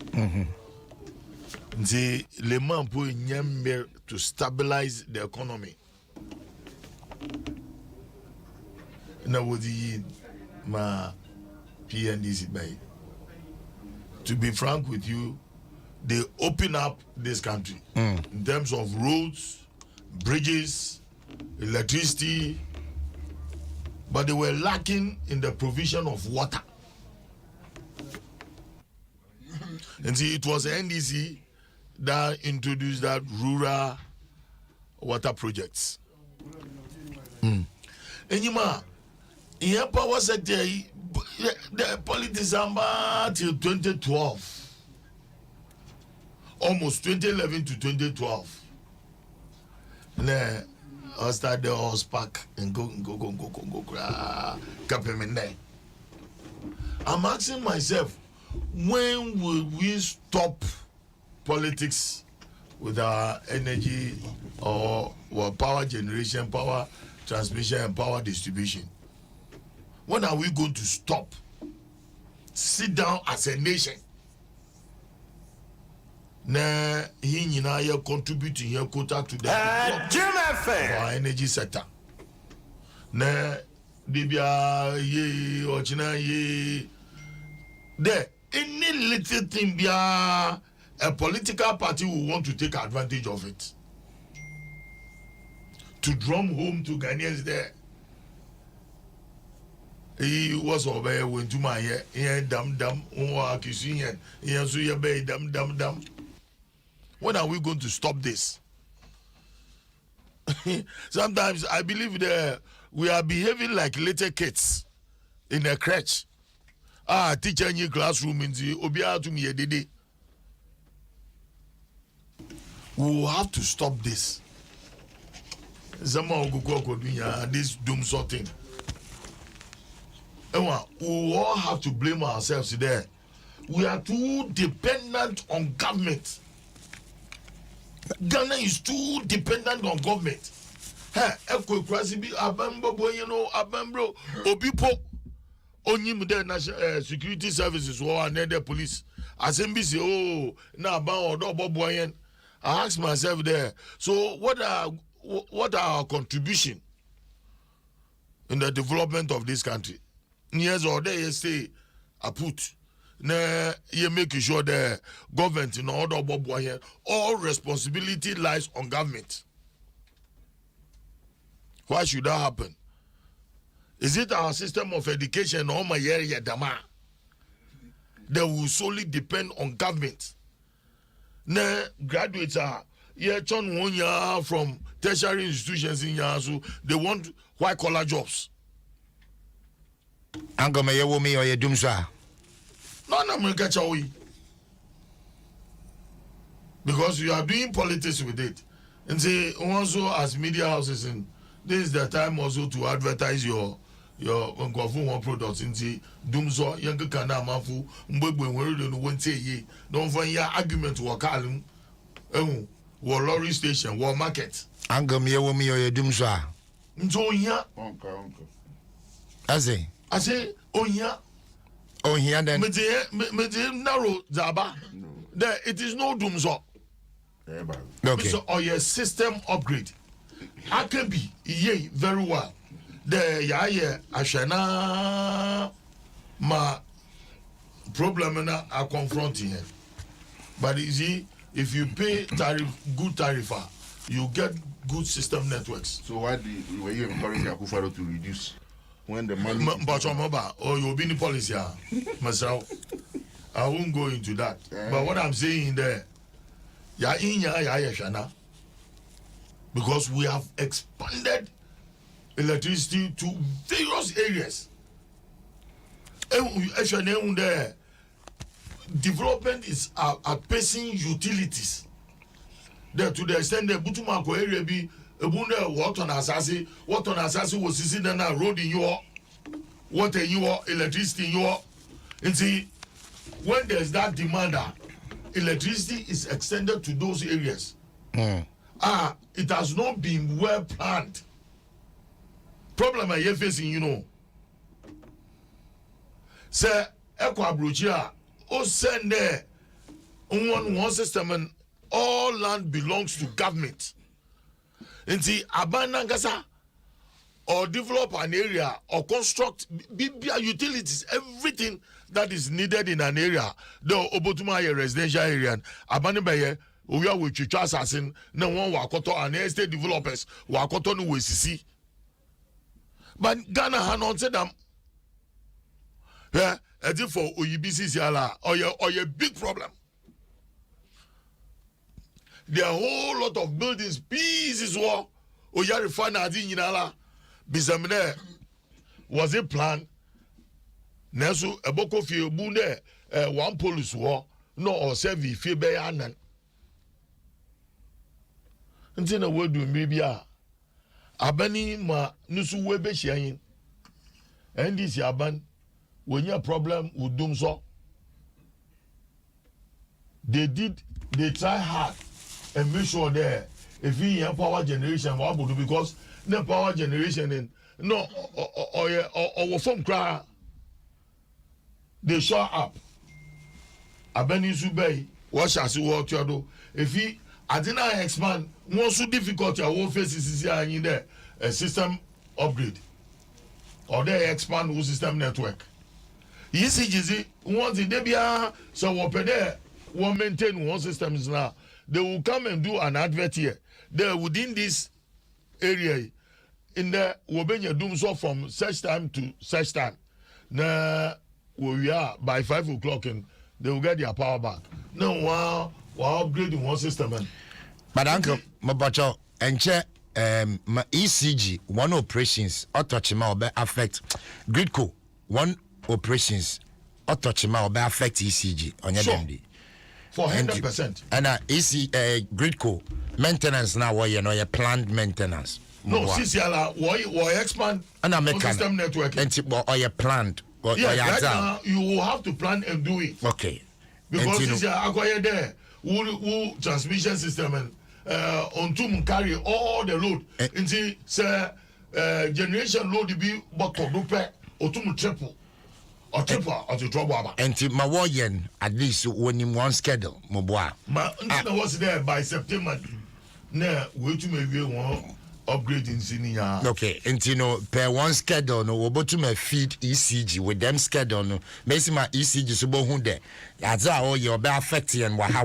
The Leman put nyembe to stabilize the economy. Now with the ma PNDC bay. To be frank with you, they open up this country in terms of roads, bridges, electricity, but they were lacking in the provision of water. And see, it was NDC that introduced that rural water projects. And you ma, in power sector, the politics till 2012, almost 2011 to 2012. And then I started the horse pack and go, I'm asking myself, when will we stop politics with our energy or power generation, power transmission, and power distribution? When are we going to stop? Sit down as a nation. Na he contributing here quota to the our energy sector. Na Dibia ye or China ye there any little thing be a political party will want to take advantage of it to drum home to Ghanaians there. He was over when to my dam kissing so you bay dam. When are we going to stop this? Sometimes I believe that we are behaving like little kids in a crèche. Teacher in your classroom in the Obia to me did. We will have to stop this. This doom sorting. We all have to blame ourselves there. We are too dependent on government. Ghana is too dependent on government. National security services or the police. As NBC, now about I ask myself there. So what are our contribution in the development of this country? Years or there you say I put. You make sure the government in order all responsibility lies on government. Why should that happen? Is it our system of education or my area dama that will solely depend on government? Graduates are chon 1 year from tertiary institutions in Yasu, they want white collar jobs. Angoma Yawomi or Yadumsa. No, because you are doing politics with it. And say also as media houses, and this is the time also to advertise your products. And say Dumso, younger Kana Mafu, Mbwe, won't say ye, don't find your argument to Wakalum, war lorry station, war market. Angoma Yawomi or Yadumsa. So, yeah, Uncle. I say, oh, yeah. Oh, here then. Narrow Zaba. There, it is no doomso. Okay. So, or your system upgrade. I can be, yea, very well. There, yeah, Ashana, ma problem are confronting him. But you see, if you pay good tariff, you get good system networks. So why were you encouraging Akufo to reduce when the money? Or you'll be in policy, myself. I won't go into that. But what I'm saying there, because we have expanded electricity to various areas. Development is outpacing utilities. There to the extent that Butumako area be what on assassin was sitting in a road in your water in your electricity in your. And see, when there's that demand, electricity is extended to those areas. It has not been well planned. Problem I hear facing, Sir, Equa Bruchia, send there one system and all land belongs to government. And see, abandon Gaza or develop an area or construct utilities, everything that is needed in an area. The Obotuma residential area, abandon by we are with Chicha Assassin, no one wakoto and estate developers wakoto no WCC. But Ghana had not said them. Yeah, as if for OEBC or a big problem. There are a whole lot of buildings, pieces war, or you refine as in Yinala. Bizamine was a plan. Nesu a boko fi bunde one police war, no or servi fi be anan. Ntina we do maybe abani ma nusu we be shiayin. And this yaban when you problem with doom so. They try hard and make sure there if we have power generation what would do because the power generation in no or from cry they show up abeni subay what shall see what you do if he I didn't expand more so difficult your whole face is in there a system upgrade or they expand whole system network ECGZ once the debia so what there won't maintain one systems now they will come and do an advert here there within this area in the Wobenya doom so from such time to such time. Now we are by 5 o'clock and they will get their power back. No, we're upgrading one system. But Uncle Mabacho and check my ECG one operations autochima will affect Gridco one operations autochima will affect ECG on your DMD. For 100%. And Gridco maintenance now where you know your planned maintenance. No, CCLA, why expand and I make system network. Or you planned. Yeah, right now you will have to plan and do it. Okay. Because CCLA acquire there, who transmission system and on to carry all the load. And see, generation load be but to dupe or to triple. Or triple or to trouble. And my warrior at least when in one schedule, Moboa. But was there by September. Now, wait to maybe one. Upgrading senior. Okay, and per one schedule no we to my feed ECG with them schedule no maybe my ECG so bohu there that's how you be affecting and waha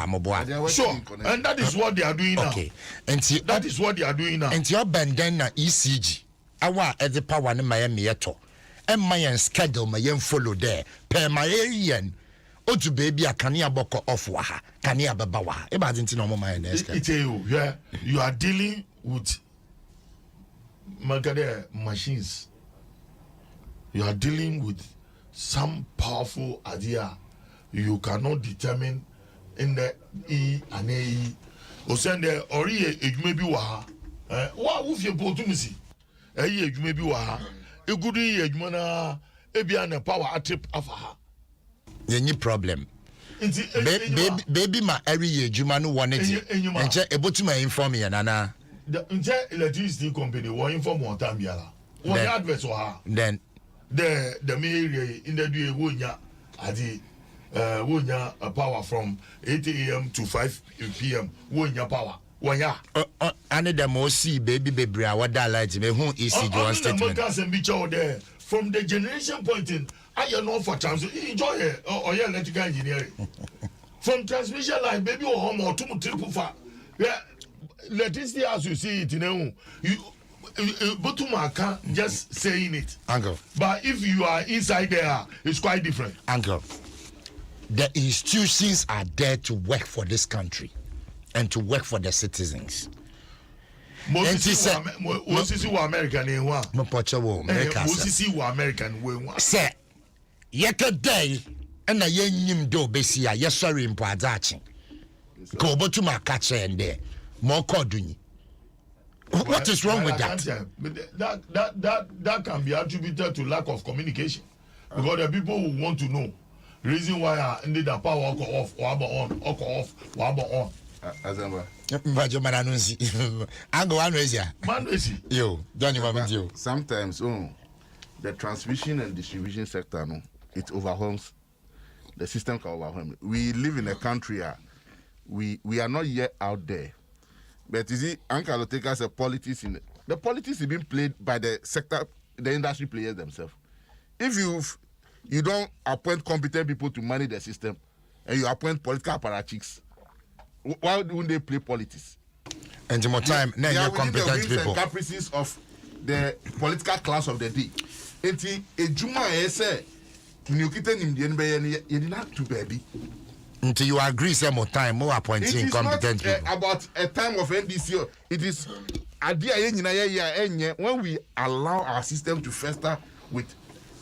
moboa. Sure, and that is what they are doing now. Okay, and that is what they are doing now. And your benden na ECG awa at the power na my meto and my schedule my follow there per my yen o to baby a kania boko off waha kania baba waha e ba dinti no mo my next. It's you are dealing with machines. You are dealing with some powerful idea you cannot determine in the E and A. O send there or it may be waha. What if you put to me see? You may be waha. A good year, mana, a power a trip of her. Any problem. Baby, my every year, Jumanu wanted and check able to inform you, Nana. The electricity company will inform one time yala. What adverts or her? Then the mayor in the day wunya adi wunya power from 8 a.m. to 5 p.m. wunya power. Wanya. And the most see baby what that light me who is your statement. There from the generation point in I am not for times enjoy it or electrical engineering. From transmission line baby or home or two triple far. Yeah. electricity as you see it, you know, Botuma can't just saying it. Uncle. But if you are inside there, it's quite different. Uncle, the institutions are there to work for this country and to work for the citizens. Moses were American in one. Moses were American in one. Say, yesterday, and a young do besia, yes, sorry, in Padachi. Go to my catcher and there. More corduni. What is wrong with that? That can be attributed to lack of communication. Because the people who want to know reason why I ended the power off, or on, on. Azamba. Yo, Johnny Mamatio. Sometimes, the transmission and distribution sector, no, it overwhelms. The system can overwhelm. We live in a country we are not yet out there. But you see, Uncle will take us a politics in the politics is being played by the sector, the industry players themselves. If you don't appoint competent people to manage the system, and you appoint political apparatchiks, why wouldn't they play politics? And more time, now you're competent people. And caprices of the political class of the day. Enti ejuma ese nyukite nimdienbe yeni not to baby. Until you agree some more time, more appointing competent people. It is not about a time of NDC. It is when we allow our system to fester with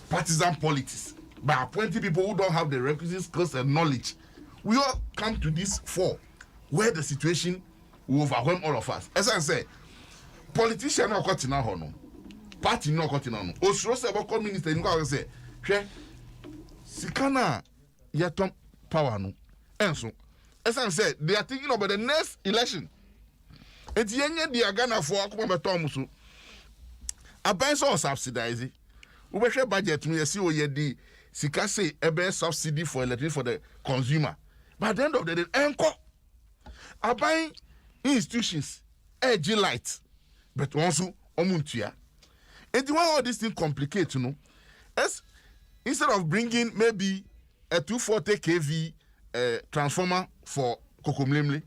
partisan politics by appointing people who don't have the requisite skills and knowledge. We all come to this fore where the situation will overwhelm all of us. As I say, politicians no got in our no, party no got in our no. Osro se boko minister you go say, "Hwe sikana yatom power no." And so, as I said, they are thinking about the next election. It's yenye di agana for akuma beto musu. Aban so subsidize. We share budget me see o ye di sika say ebe subsidy for electricity for the consumer. But at the end of the day, enko aban institutions edgy light, but also omuntua. And when all these things complicate, you know, as instead of bringing maybe a 240 kV transformer for Kokomlemle,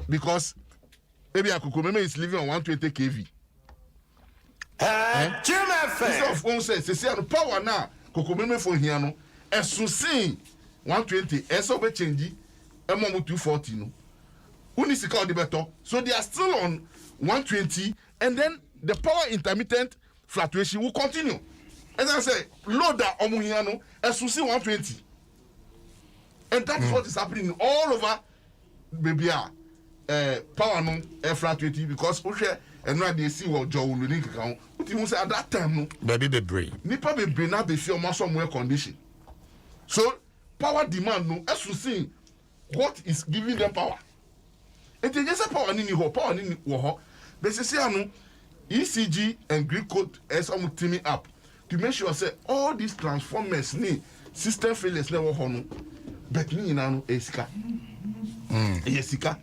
because maybe a Kokomlemle is living on 120 kV. Instead of one says, say power now, Kokomlemle for here no, as soon as 120, as over change, and 240 no. Unisika the better. So they are still on 120, and then the power intermittent fluctuation will continue. As I say, load that omuhiano, as soon as 120. And that is what is happening all over baby power no fluctuating because and now they see what Joe will link account. But you say at that time no baby brain. Nipa be brain now be feel more somewhere condition. So power demand no as you see what is giving them power. And they just say power nini ho. But say no ECG and Greek code as some teaming up to make sure say all these transformers need system failures never hono. But me now esika. Esika.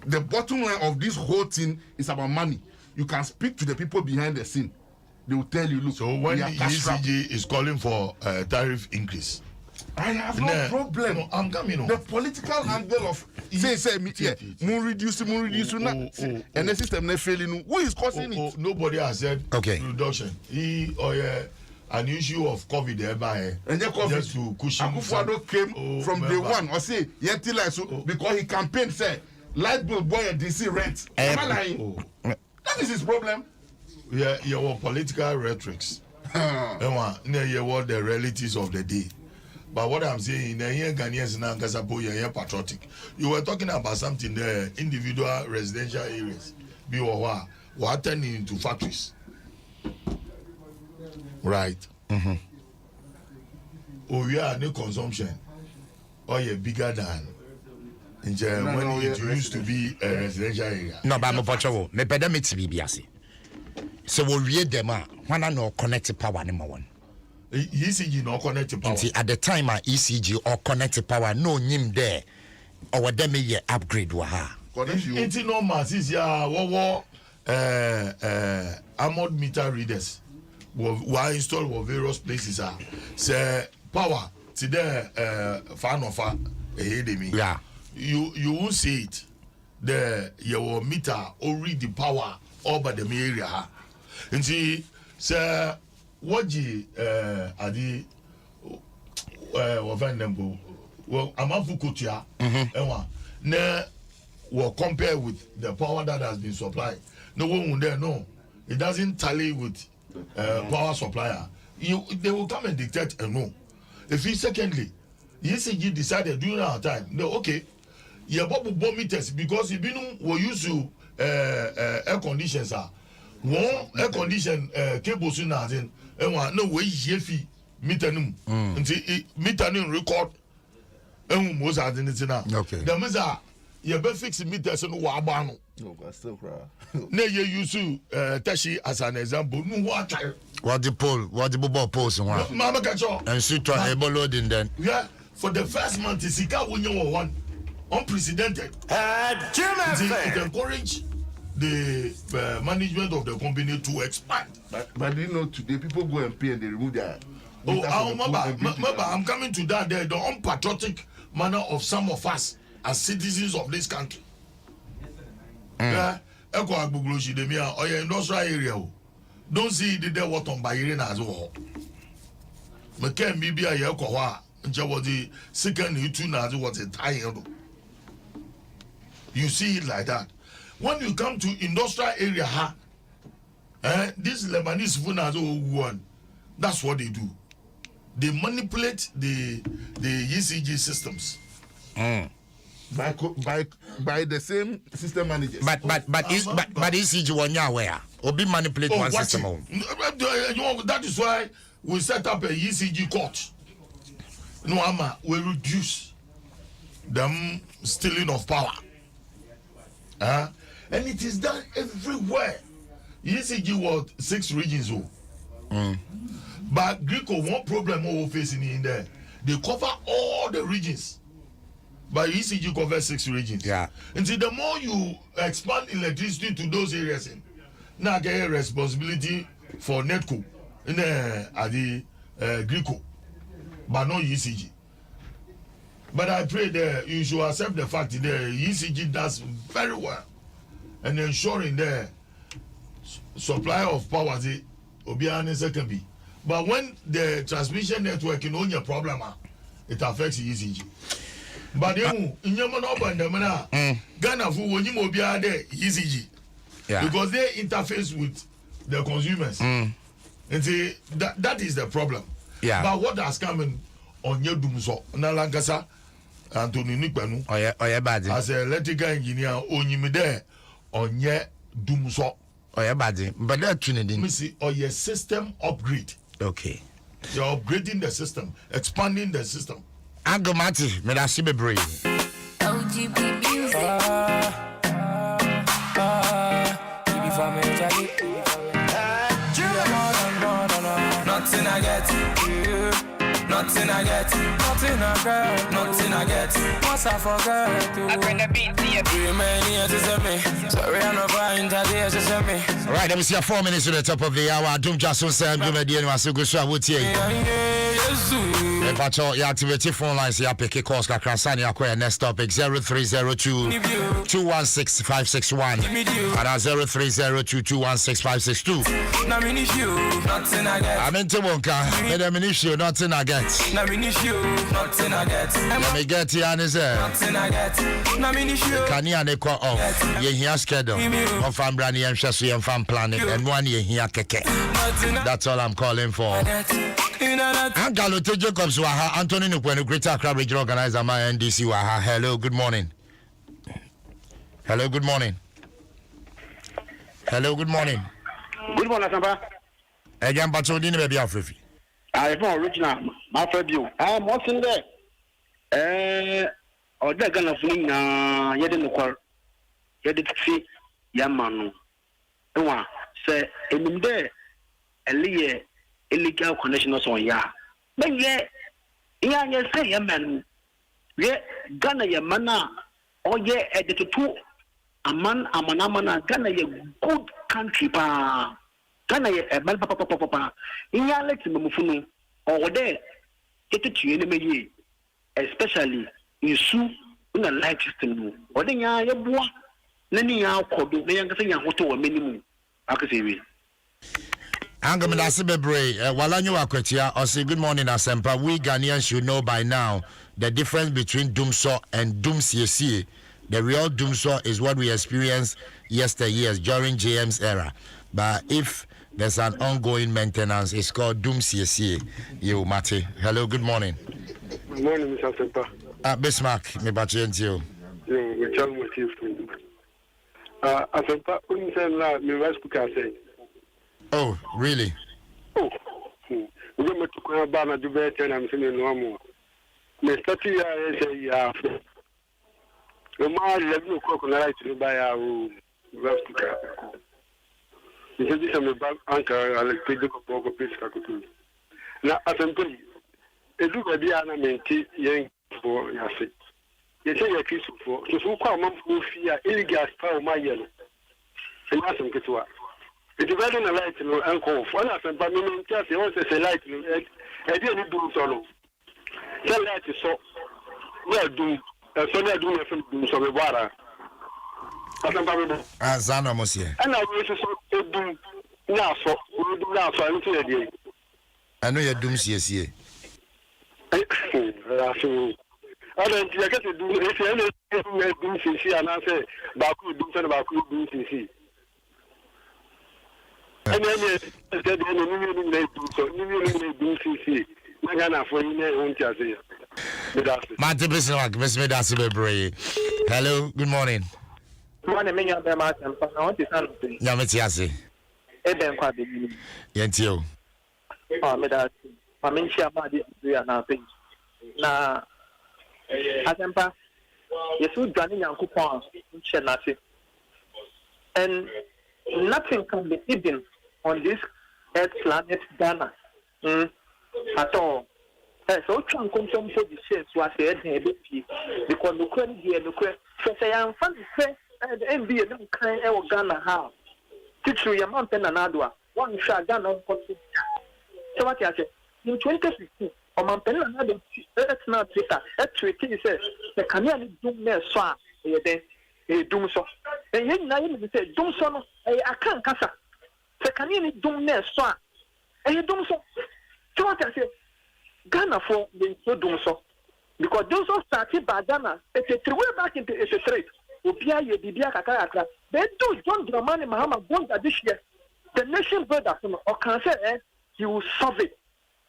The bottom line of this whole thing is about money. You can speak to the people behind the scene. They will tell you, look. So when the ECG is calling for tariff increase, I have no problem. No, I'm coming on. The political angle of say me here, reduce and the system not failing. Who is causing it? Nobody has said reduction. An issue of COVID thereby. And then COVID just to cushion. Akufo-Addo came from day one or say yeti like so because he campaigned say light bill boy and DC rent. Am I lying? That is his problem. Yeah, your political rhetorics. You want the realities of the day. But what I'm saying, Ghanaians now are patriotic. You were talking about something there, individual residential areas. We're turning into factories. Right. Mm-hmm. Oh, we are no consumption. Or you're bigger than. When it used to be a residential area. No, but I'm a patrol. Me pedamit BBC. So we read them. When I know connected power number one. ECG no connected power. At the time, ECG or connected power no nim there. Or them a upgrade waha. It's normal. This armored meter readers. Were installed in various places. Say power today fan of a me. Yeah. You won't see it. the your meter or read the power over the area. And see, sir, what ye adi well, I'm a fukutia, and will compare with the power that has been supplied. No one will there know. It doesn't tally with power supplier. They will come and dictate and no. If he secondly, ECG decided during our time, no, okay, yeah, bubble bomb meters because if you were used to air conditions are one air condition cable soon as in and one no way fee meter until meter record and most are in it now. Okay. The mesa you better fix meters and wabano. No, but still cry. No, you use Tashi as an example. No, what the pole, what the bubble post, Mama Kacho, and Sutra able loading then. Yeah, for the first month, is when you were one unprecedented. It encourage the management of the company to expand. But you know, today people go and pay and they remove their. I'm coming to that. The unpatriotic manner of some of us as citizens of this country. Yeah, Eko Agbugloshi de Mia or your industrial area. Don't see the day what on Bayern as well. McCann maybe a Yakoa, and was the second you two as was a tie. You see it like that. When you come to industrial area, this Lebanese food as one, that's what they do. They manipulate the ECG systems. By the same system managers. But ECG one where or be manipulate one system. That is why we set up a ECG court. No, Ama, we reduce them stealing of power. And it is done everywhere. ECG was 6 regions. But Greco, one problem we're facing in there, they cover all the regions. But ECG covers 6 regions. Yeah. And see, the more you expand electricity to those areas, now get a responsibility for NETCO in the Greco, but no ECG. But I pray that you should accept the fact that the ECG does very well and ensuring the supply of power the Obiane second. But when the transmission network in only a problem, it affects the ECG. But in Yamana, Ghana for when you mobile there ECG. Yeah. Because they interface with the consumers. And see that is the problem. Yeah. But what has come in on your doomso, Nalankasa, Anthony Nikpanu, as an electrical engineer, only me there on your doomso. But that Trinity, or your system upgrade. Okay. You're upgrading the system, expanding the system. Agomati, me da si be brave. OGB music. Nothing I get. Nothing I get. Nothing I get. Nothing I get. Once I forget. I bring the beat to you. Many years to me. Sorry, I'm not buying that years to me. All right, let me see 4 minutes to the top of the hour. Adom Dwaso Nsem Panel Discussion. You activate phone lines. You pick a course. Kakrasani akwe next topic 0302 216 561 and 0302 216 562. I'm into Wonka. Let me issue nothing I get. Nothing I get. Let me get here and nothing I get. Can you and off? You hear schedule of fan branding and Shasu and fan planning and 1 year here keke. That's all I'm calling for. Angalote Jacobs Waha, Anthony Nukwenu, Greater Accra Regional Organizer, my NDC Waha. Hello, good morning. Hello, good morning. Hello, good morning. Good morning, Samba. Again, but you didn't be Afrifi. I am original, my friend. I'm watching there. Or they're gonna fling, Yedin, Yedit see Yaman. Say, in there, a illegal connection also, yeah. But yeah, you say, man, yeah, Ghana, ya mana, or yeah, at the two, a man, a manamana, Ghana, ya good country, pa. Ghana, a man, papa, in ya let him move or there, get it to enemy, especially in Sue in a light system, or then ya bois, Nani ya kodo na yanga sanya hoto wa minimum aka say we Angam Nasibebre, Walanyu Akwetia, or say good morning, Asempa. We Ghanaians should know by now the difference between Doomso and Doomsiesi. The real Doomso is what we experienced yesteryears during JM's era. But if there's an ongoing maintenance, it's called Doomsiesi. You, Mate. Hello, good morning. Good morning, Mr. Asempa. Bismarck, me batching you. We tell what you Asempa, we say la me rice cooker say. Oh, really? Oh, we go to Kwabana do better and I'm saying no more. Me start here say ya. The man 11 o'clock night to buy our rice cooker. This is a bank anchor I'll take the cocoa piece kakutu. Na Asempa, edu ga bia na menti yen for yase. Ye say ya kisu for so kwa mamfu fi a illegal spell my yellow. And asem ketwa. It is very a light no uncle. For us and Bamian Cassie also say light no I didn't do solo. Tell light is so well do so they do nothing do so water. Zano Monsieur. And I wish so do now so we do now so I'm saying I know you're Doomsiesi. I don't get to do if you see and I say Baku do something about do and then said hello, good morning. Morning, me your bema Asempa. I want to say Yametiasi. Eden kwa beginning. Yentio. Oh, me that. I mean, share about this and nothing. Na Asempa. Yesu dwani Nyankopon nche nase. And nothing can be hidden on this earth planet Ghana at all. So try and come for the shares was a bit because the current year the say I'm fun say and NBA don't kind of Ghana how teach you your mountain and Adwa one shot Ghana so what I say in 2015 on Mountain and Adwa it's not Twitter that tweet says the Canadian doom there so a doom so and yet now you say doom so I can't casa the Canadian doom there so and doom so what I say Ghana for the so doom so because those who started by Ghana, it's a way back into it's a trade. Ubia ye bibia kakara. They do John Dramani Mahama Bonda this year. The nation builder or can say he will solve it.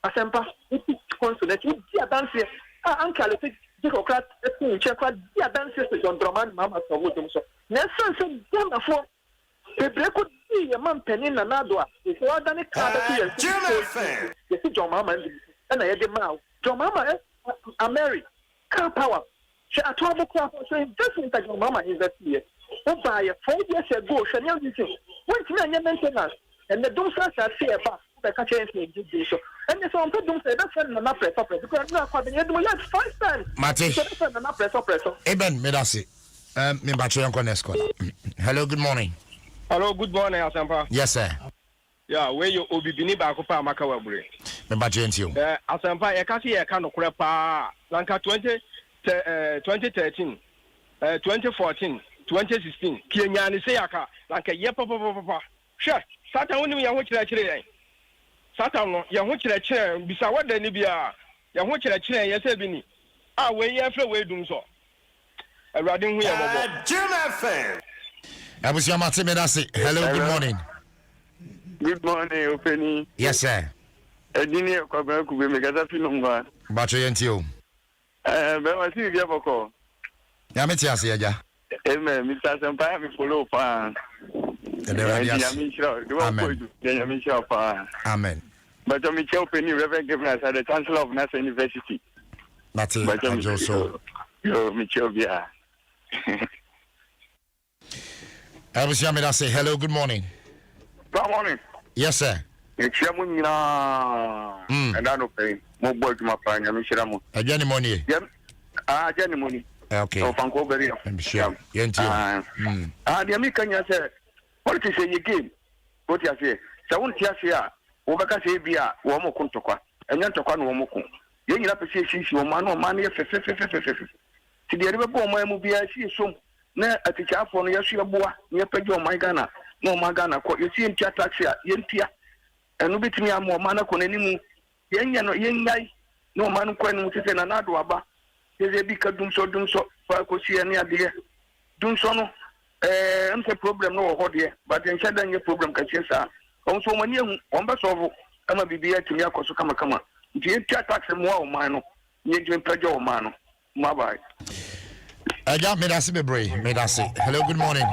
Asempa, it is consonant. You be a dancer. Uncle, if it's Democrat, check what be a dancer to John Dramani Mahama for Woodum. So, Nelson, Ghana for the break could be a man penning and Adwa. If you are done it, you see John Mama and I had the mouth. John Mama. Mary, car power. She at 12 o'clock, so investment that your mama invest here. Oh, buy 4 years ago, Chanel, you think, what's my maintenance? And the don't start to say about the catching me. And if I'm don't say that's not press up because now you have 5 times. Mate, Eben, Medasi. Me battery on Conesco. Hello, good morning. Hello, good morning, Asempa. Yes, sir. Yeah, where you obibini ba ko pa maka wabure. Me ba gentio. Asempa e kasi e ka no kure pa. Lanka 2013, 2014, 2016. Kenya ni se yaka. Lanka ye papa. Sure. Satan woni ya ho kire yan. Satan no ya ho kire bisa wada ni bia. Ya ho kire ye se bi ni. Ah we ye fre we dum so. Awurade hu ya bobo. Jim FM. Abusia Mate Medasi. Hello, good morning. Good morning, Openi. Yes, sir. Edini kwa kube megata filmwa. Bacho yentio. Be wasi bia boko. Ya meti ase aja. Amen. Mr. Asempa mi follow pa. Amen. But I'm Openi, Reverend Governor at the Chancellor of National University. That's it. But I'm also. Yo, Michelle Bia. Abusia Medasi. Hello, good morning. Good morning. Yes, sir. Echiamu nyina enda no pay mo boy to mapa nya me hira mo ajani money ajani money okay o fanko beri sure yenti dia mi kanya say what is say again what you say say won tia say a wo beka say bia wo mo ko ntokwa enya ntokwa no wo mo ko ye nyina pese sisi wo ma no ma na ye fe ti de be bo mo mu bia si som na atichafo no yɛhwe aboa ne yɛpɛgye ɔman Ghana na ɔman Ghana kɔ yɛsi ntua taxi a yɛntua ɛno bitumi ama ɔman no kɔ n'anim yɛnyɛ no yɛnyae na ɔman no kɔ anim sɛ na nado aba yɛsɛ bi ka dumsɔ fa kɔsi ne adeɛ dumsɔ no ɛmsɛ problem no wɔ hɔ deɛ but nhyɛ da nyɛ problem kakyɛ saa ɔmo so ɔmani ehu ɔmbɛsɔfo ama biribi atumi akɔ so kamakama nti yɛtua taxi mmoa ɔman no yɛntumi mpɛgye ɔman no mabae Eja medasi bebre medasi. Hello, good morning.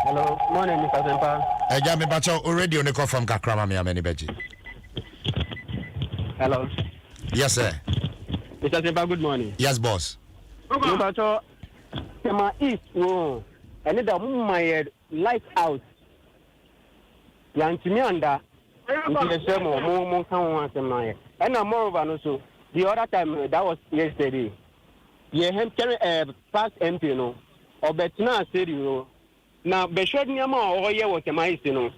Hello, morning, Mr. Sempa. Eja me bacho already on the call from Kakrama me ameni beji. Hello. Yes, sir. Mr. Sempa, good morning. Yes, boss. Me bacho Tema East no. And the my light out. Yantimi anda. Nti se mo kan wan asem and moreover no so the other time that was yesterday. Yeah, him past MP no, or betina said you now Beshad Niama or yeah what am I saying?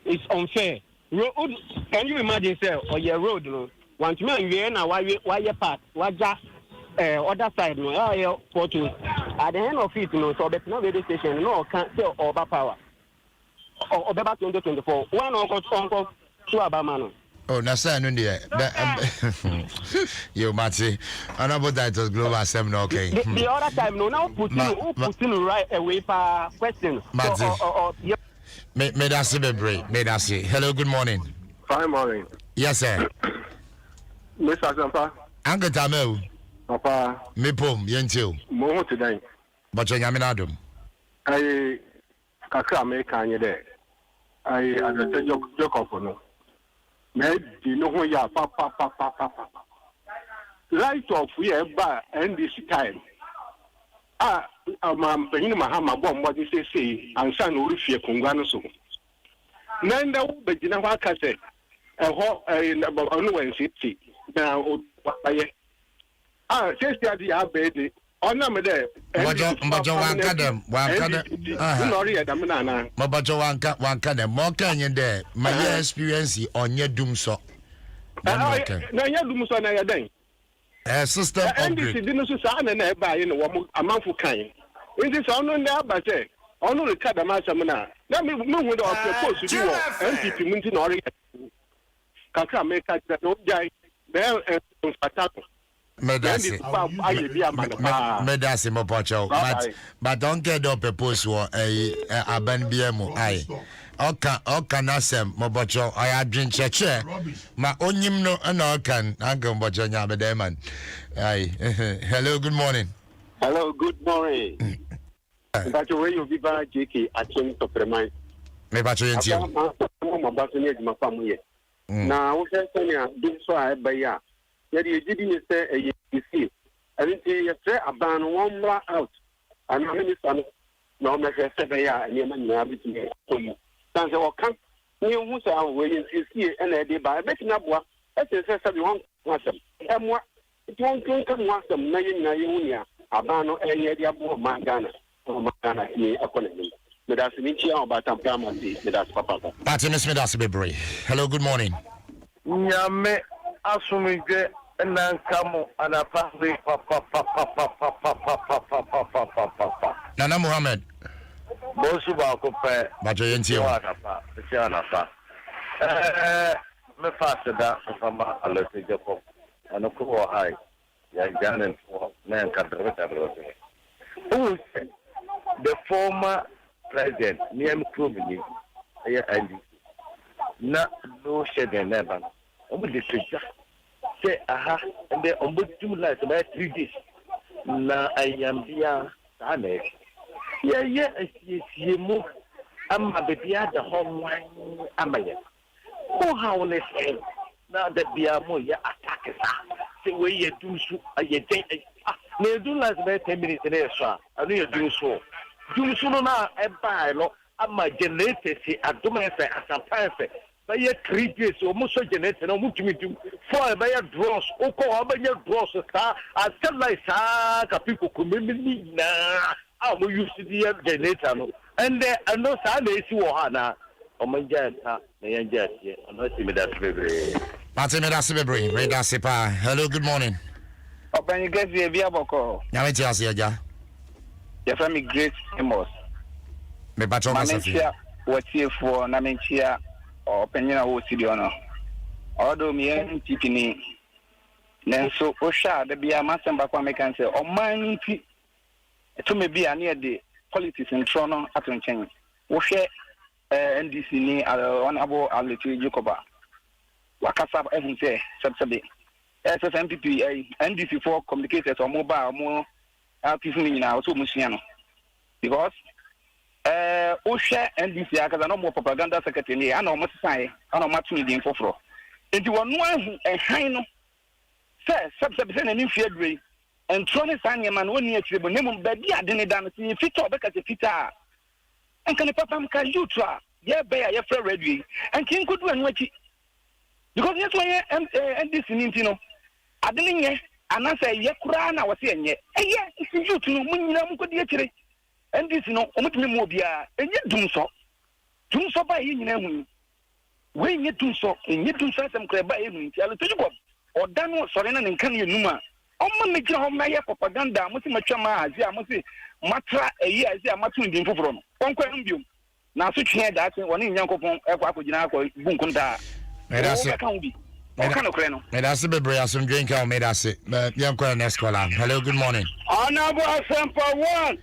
It's unfair. Road, can you imagine, sir, or your road no? Want to me now why you pass? What just other side no? Photos at the end of it no, so betina radio station no can't sell over power or back 2024. One uncle two Abamano. Oh, Nasa no dear. You Mati. Honorable titles global assembly okay. The other time no now putting right away for question. Mati. Made us be brave. Made us say hello, good morning. Fine morning. Yes, sir. Mr. Sampa. Uncle Tamel. Papa. Me pom yentil. Mo today. But you nyamina Adom. I kakra me kan ye there. I understand your company. Maybe no one ya pa. Right of we ba and this time. Penny Mahama bomb what you say and son will fear Kungano so. Nanda but you know what I say. A hot on city. Now, says the baby. On number there. Mabajo wankadem Mabajo wankadem more can there my experience on your doom so na ya doom so na ya den system upgrade and this is an na ba ye no amanfo kan it is on na ba say on no record am asem na me hu the post bi wo NPP munti na ore kakra me ka no jai be fatako Medasi mopocho but don't get up a post war aban biemu ai oka nasem mopocho I drink cheche ma onyim no na okan angam bocho nya bedeman ai hello good morning. Hello good morning. But where you be ba JK achen to premai me bacho yentio mo ba so ni aduma famu ye na wo se senia dum so a ba ya yadi jidi ni say see and you say aban one more out and how many son no me say ya and man na bi to you san say o kan ni hu say we see and e dey ba bet na boa e say say bi won wasam e mo it won kan wasam na yin na yin ya aban no e ye dey abo man Ghana ni economy me da se ni chi an ba tam kama me da papa Patimus me da se bebre hello good morning nyame asumije Nankamo anapa Nana Muhammad Bosu ba ko pe Bajo yentio anapa me fasada sama alete japo anoko hai ya ganen na kadreta the former president Niam Krumini ya ali na no shede neba omo de tja say aha and the ombudsman like about 3 days na ayambia sane ye mu amma bebia da homwan amaya ko hawle say na da bia mo ya attack sa say we ye do so ye den na do like about 10 minutes na so anu ye do so na e ba lo amma generator si adoma say asampa say by 3 days almost generator no mutumi for by draws oko abanya draws sa asela sa ka people community na amu use the generator no and no sa na esi wo ha na omanja ta na yanja tie no si me da sebebre Pati me da sebebre me da sepa hello good morning Open you get the bia boko nyame ti ase aja Your family Grace Amos. Me bacho Mamentia what here for Namentia or Penina wo Sidiono. Although me and Tipini. Nenso Osha the Bia Masamba Kwamekan say, or mine to me be near the politics in Toronto at Unchain. Osha NDC ni honorable Ality Jacoba. Wakasab every say, subsidy. SSMPP, NDC for communicators or mobile more actively now, so Musiano. Because Osha NDC, because I know more propaganda secretary, I know much say, I know much media for. And you are one a hino, sir, subscription and inferior, and Tony Sanya man, 1 year, but name baby, I didn't dance, fit or back at the pita. And can a papa can you try? Yeah, bear your friend ready, and King could run with it. Because that's why NDC Nintino. I didn't yet, and I say, Yakurana was saying, yet. Yeah, it's you to know when you could get and this no, Omutmobia, and yet do so. Do so by you. When you do so, and you do some crab by evening, tell you or done what Sorena and Kanye Numa. On make your Maya propaganda, Machama, Yamusi, Matra, a year, Matun in Fufron. Onquambium. Now, switch here that one in Yanko, Aquajinaco, Bunkunda. That's a bit brave, some drink out, made us it. Young Escola. Hello, good morning. Honorable Asempa 1.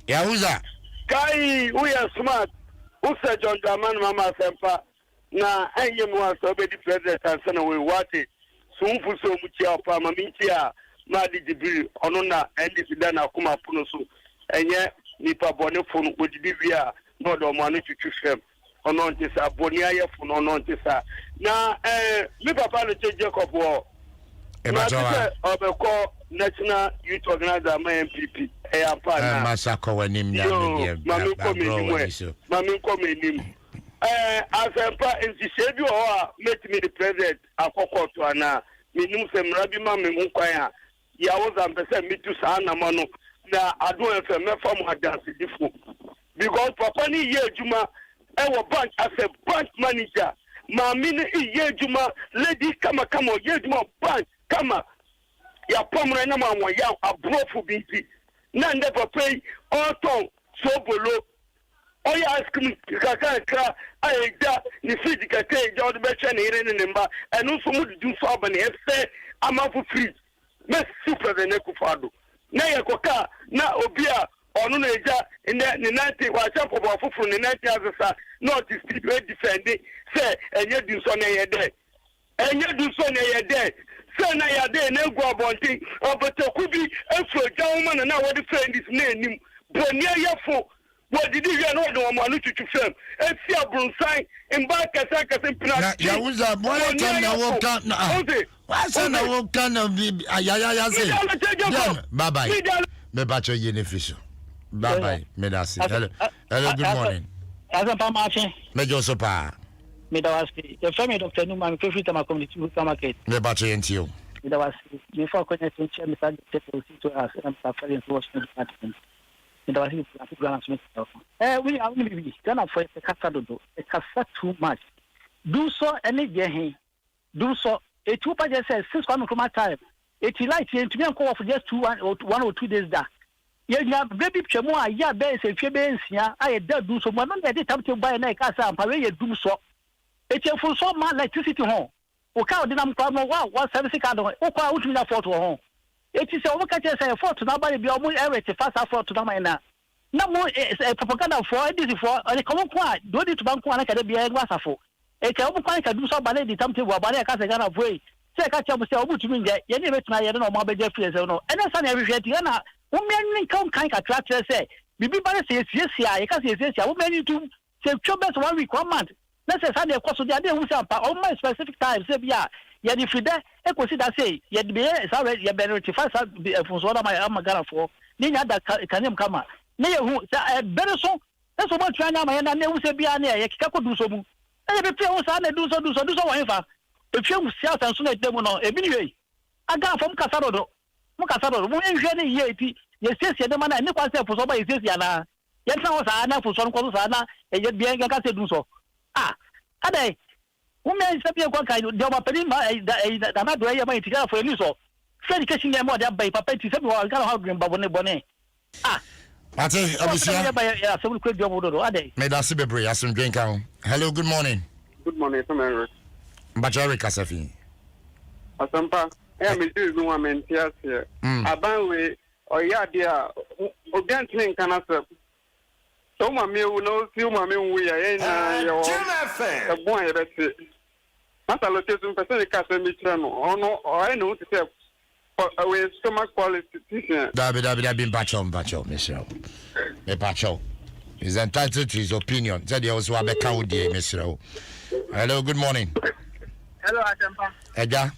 Yeah, who's that? Kai, we are smart. Who said John Daman, Mama Sempa? Na enye mwa sobe di president ansana we wate sumfu so mutia pa mamitia ma di dibiri ono na endi sida na kuma puno so enye nipa bone fonu odidi bia no do mo anu twitwhwem ono ntisa boni aye fonu ono ntisa na mi papa no Jacob wo na tse obeko national youth organizer ma MPP ampa na masako wanim na mami ko menim Asempa in Sebi or met me the president Akoko to Anna, minimum Rabi Mammy Munkwaya, Yawos and Pesa me to Sana Mano, na I don't have a from her dance different. Because Papani Ye Juma, our bank as a bank manager, Mamina Ye Juma, Lady Kama Ye Juma bank, Kama, Ya Pomrana Mamma, Ya, a bro for BT, none never pay, all tongue, so below. Oh, you ask me, Kaka, I got the physical take, John the Betchan here in the number, and also do so, and have said, I'm out for free. Let's super the Nekufado. Naya Koka, na Obia, or Nuneja, in the 90, was up about from the 90 others, not the street where defending, say, and you do so near day. And you do so near day. Say, Naya day, no go about thing, but there could be a gentleman, and now what the friend is name, Bonia Yafo. What did you know? I'm going to film. It's your Brunsai in Bakasaka. Yahuza, why can I walk out now? Why can I walk out of the bye bye. Me bacho yenifiso. Bye bye. Me that's it. Hello, good morning. As a Pamache, Major Sopa. Medawaski, the family Dr. Newman, Profit community supermarket. Me bacho yentio. Medawaski, before connecting Mr. to us and suffering to Washington Department. We are only gonna for a Casadodo, a Casa too much. Do so any day, do so. A 2 pages says, since one of my time, it's like to be a call for just 1 or 2 days. That you have baby Chamoa, yeah, bears and Fibens, yeah, I did do so. One day, time to buy a casa and Paria do so. It's a full so much electricity home. O cow didn't come wow, what service card or out to that photo home. It is a work at a photo, nobody be almost every fast afford to Namina. No more propaganda for this for a common point. Do it to Banquana can be a wassafo. A common point can do so by the time to Wabana Casagana of way. Say, I can't say, which means that you never try, I don't know, Mobile Jeffrey, and that's an every Tiana. Women come kind of attract, say, Bibi says, yes, I can say, yes, women need to say, best 1 week, 1 month. Let's say, Sunday, of course, the idea was all my specific time, say, yeah. Yet if you there, I could see that say, yet be already a better to find for what my Amagana for. Nina that can come out. Nay, who better so. That's what trying now, and I never say, be a near, you can do so. And if you do so, whatever. If you sell and soon as they will know, anyway. I got from Casado. Mocasado, when you hear yes, the man, and never said for somebody says, Yana. Yes, I was Anna for some Cosana, and yet being a Casa do so. Ah, are they? Women is a kind of job, but I'm not doing my together for you. So, Freddy catching them more than by Papa to say, well, I got a hard green bonnet. Ah, Ate abusia. Me da se bebre asem dwenka ho. Hello, good morning. Good morning, Samara. Bachari Kasafi. Asampa, me do no one here. Abanwe oya dia obiantene kanasa. So ma me no see ma me we ya na yo. The boy bet. Mata location person kasa me kira no. Ono o no to say we stomach politician. Dabi bacho, Michelle. Me bacho. He's entitled to his opinion. Said he also have a cow dear, Michelle. Hello, good morning. Hello, Asampa. Eja.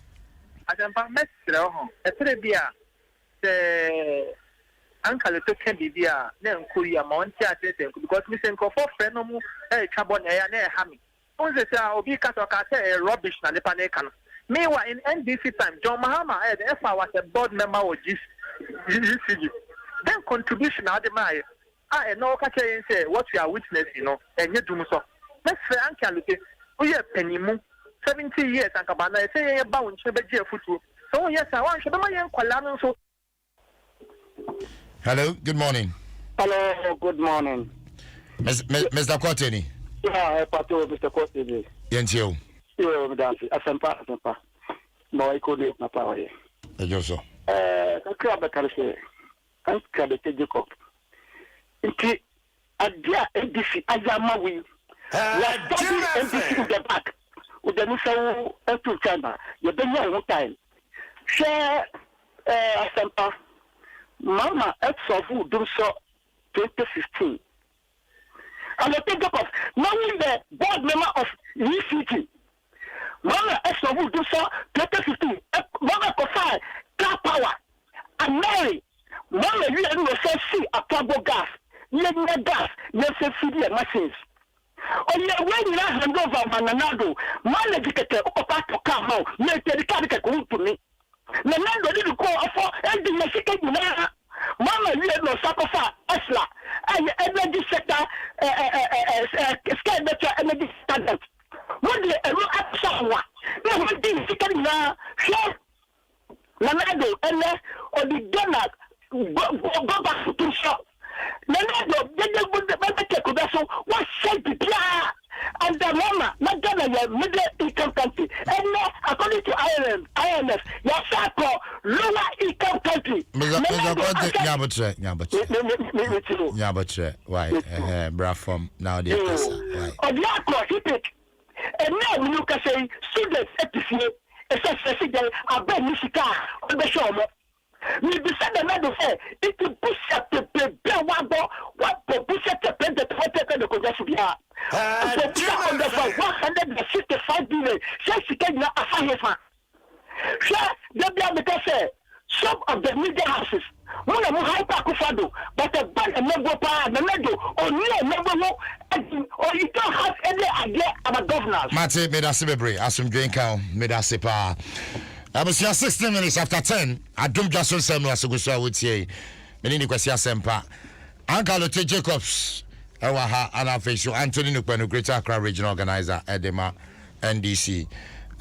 Asampa, Mestre, Etrebia, the uncle to Candia, then Korea, Montia, because Miss Nkofo, Fenomu, Carbon, and Hammy. Only say, I'll be cut or rubbish, and the Panecan. Meanwhile, in NDC time, John Mahama, if I was a board member of GCG, then contribution out the Maya. I know say what you are witnessing, and you do so. Let's say, Uncle, we are penny 70 years, and Cabana say about Chebeja football. So, yes, I want to my young so. Hello, good morning. Hello, good morning. Mr. Koteni. Yeah, Mr. Koteni. Yes, you. Asampa. No, I couldn't na power. Ejoso. Kakra say. Kakra Jacob. Inti adia NDC ayama we. NDC in the back. With the Musa to China. You been here one time. Share Asampa. Mama ex of who do so 2016. And the think of knowing the board member of UCT. Mama Esovu do so 2015. Mama Kofa car power. And Mary. Mama you no say see a turbo gas. You gas. You say CD machines. On your way na hand over Mananado. Mama dikete okopa to car now. Me tell car ke ko to me. Nanado di ko ofo e di mesike na. Mama you no sakofa Esla. Energy sector sky better energy standard. What the someone? No, we didn't see now. Sure. Nanado, or the donor go back to shop. Nanado, they would never take so what said the plan? And the mama, not done a middle income country. And according to IMF, your circle, lower income country. Nyabotre, why? Brafom, now the why? Or the aqua, he pick. And now you can say students at the field, especially I bet Michigan on the show. We decided another say it will push up the wabo, what push up the pen the the Kogasubia. On the 165 billion, just to get a fire. Sure, the some of the media houses. One of hyper but a band and never power, the medal, or never or you don't have any idea about governors. Mate, made us celebrate, as some drink out, made us sepa. I was here 16 minutes after 10. Adom Dwaso Nsem Panel Discussion, I would say. Menini Kwasia Sempa. Uncle Jacobs, Ewaha, Anna Facial, Anthony Nupenu, Greater Accra Regional Organizer, Edema, NDC.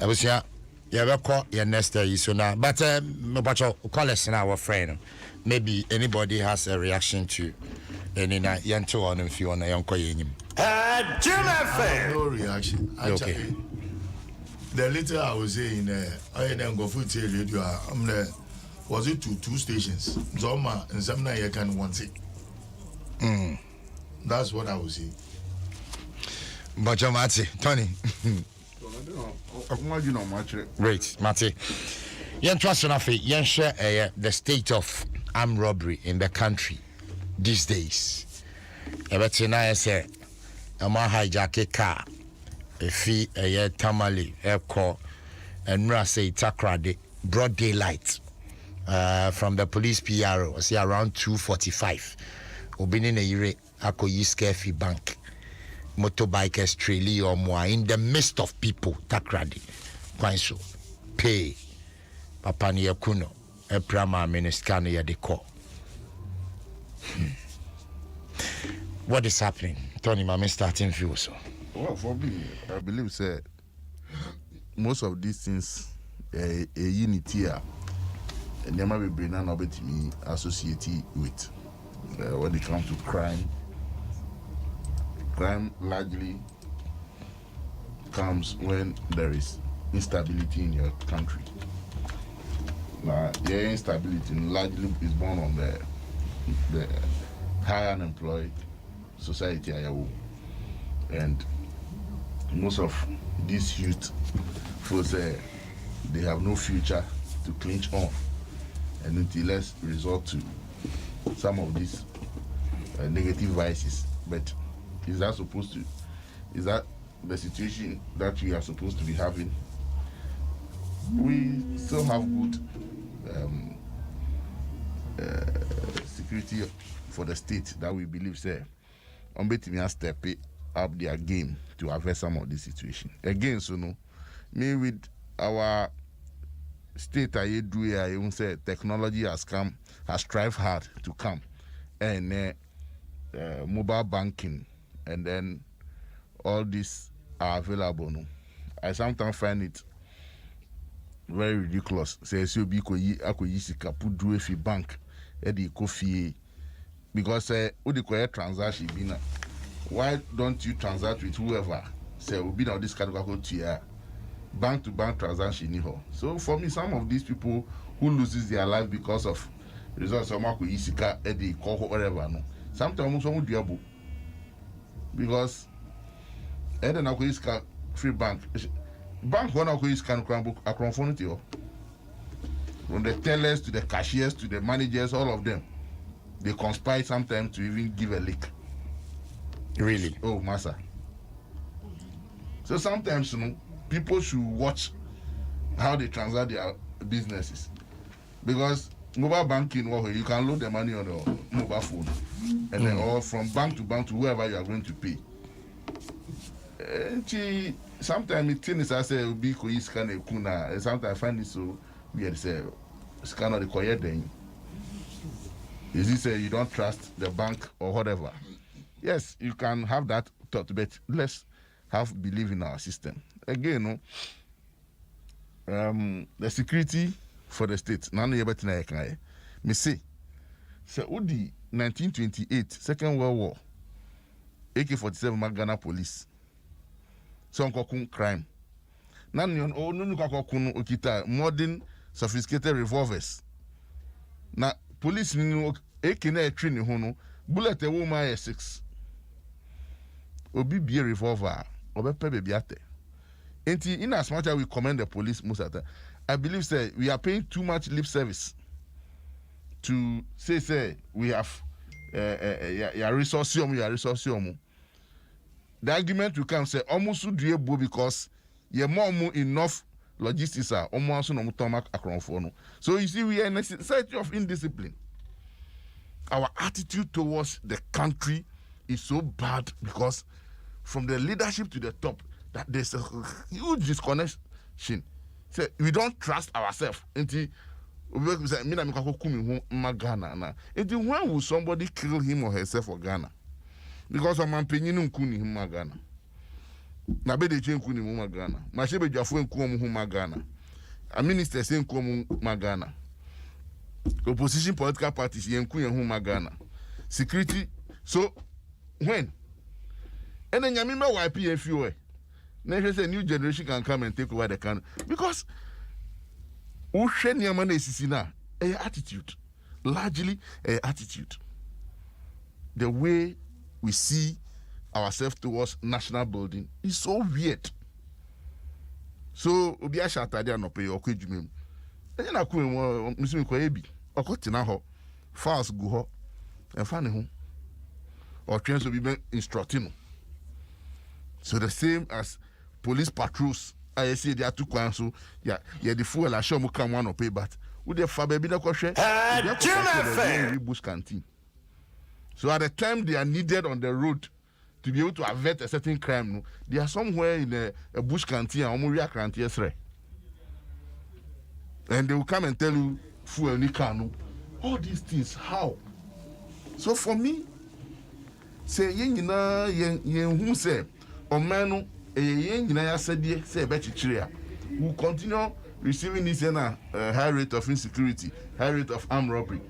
I was here. Yeah, we'll call your next day, so now. But, call us now, our friend. Maybe anybody has a reaction to any night, Yanto on if you want to Yanko Yanim. No reaction. Okay. The little I was saying, I didn't go for radio. I'm there. Was it two stations? Zoma and Samna, you can want it. That's what I was saying. But your Mati, Tony. Great, Mati. Yen trust enough, yen share the state of armed robbery in the country these days. Ebetina say a man hijack a car, a fee a year tamale, air call, and say takrade, broad daylight. From the police PRO, say around 2:45. Obinin a yire ako yi scarfy bank. Motorbikers trailing or more in the midst of people takrade kwanso pay papa ni yakuno eprama minister no ya decor. What is happening? Tony Mama starting view so. Well, for me, I believe say most of these things a unity and never be bring an me associated with when it comes to crime largely comes when there is instability in your country. Now, your instability largely is born on the high unemployed society, and most of these youth feel they have no future to clinch on, and until let's resort to some of these negative vices. But is that the situation that we are supposed to be having? We still have good security for the state that we believe Ombetimia step up their game to address some of this situation. Again, so no, me with our state I even say technology has strived hard to come, and mobile banking, and then all these are available. No, I sometimes find it very ridiculous. Say so be akoyi sika pudu efi bank e di kofi because udi transaction be na. Why don't you transact with whoever? Say will be now this category to bank to bank transaction. So for me, some of these people who loses their life because of results of akoyi sika e di ko whatever no. Sometimes some do because then akoyi sika free bank one akoyi sika book akron phone to from the tellers to the cashiers to the managers, all of them, they conspire sometimes to even give a lick. Really? Oh, massa. So sometimes, people should watch how they transact their businesses, because mobile banking, you can load the money on the mobile phone, and then or from bank to whoever you are going to pay. And sometimes it is I say be scan kuna. Sometimes I find it so weird. Say scan the quiet then. Is it say you don't trust the bank or whatever? Yes, you can have that thought, but let's have belief in our system. Again, the security for the state. None of you me say Udi 1928 Second World War, AK-47 Ghana police. So crime. None okita modern sophisticated revolvers. Na police ni AK na train hono bullet woman 6. Obi be a revolver, obepe baby ate. In as much as we commend the police most of the time, I believe we are paying too much lip service to say we have resource. The argument will come say almost do because you more enough logistics are almost no mutomak akron. So you see, we are in a society of indiscipline. Our attitude towards the country is so bad because from the leadership to the top, that there's a huge disconnection. So we don't trust ourselves. Until when will somebody kill him or herself for Ghana? Because of my opinion, kuni him Ghana. Na be de chen kuni mu Ghana. Ma shebe jafo nku mu Ghana. A minister say nku mu Ghana. Opposition political parties yenku yen Ghana. Security. So when and then Yamima YPFUA. Never say new generation can come and take over the country. Because attitude. Largely attitude. The way we see ourselves towards national building is so weird. So Obia Shatadia no pay or Kujum. And then I couldn't Missing Koebi or Cotina Fast go ho and find home. Or trains will be instructing. So the same as police patrols, I see there are two council, the fuel I show mu come one or pay, but with the Fababy the question, bush canteen. So at the time they are needed on the road to be able to avert a certain crime, they are somewhere in a bush canteen or Muria canteen, and they will come and tell you fuel nikano. All these things, how? So for me, say yen who say Omano will continue receiving this high rate of insecurity, high rate of armed robbery,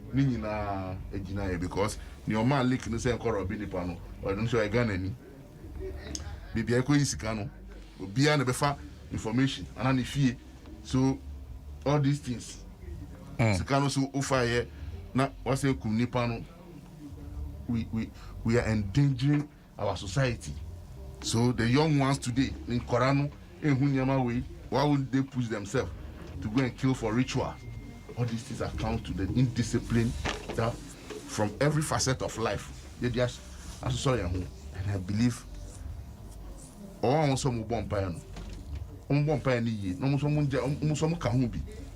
because Your man leak no say ko robi nipa no. O don't show Ghana ni. Bibi e ko yisika no. Obi a na befa information and na fie. So all these things. Sika no so ofa here na what say kum nipa no. We are endangering our society. So the young ones today in Korano, why would they push themselves to go and kill for ritual? All these things account to the indiscipline that from every facet of life. They just sorry and I believe all some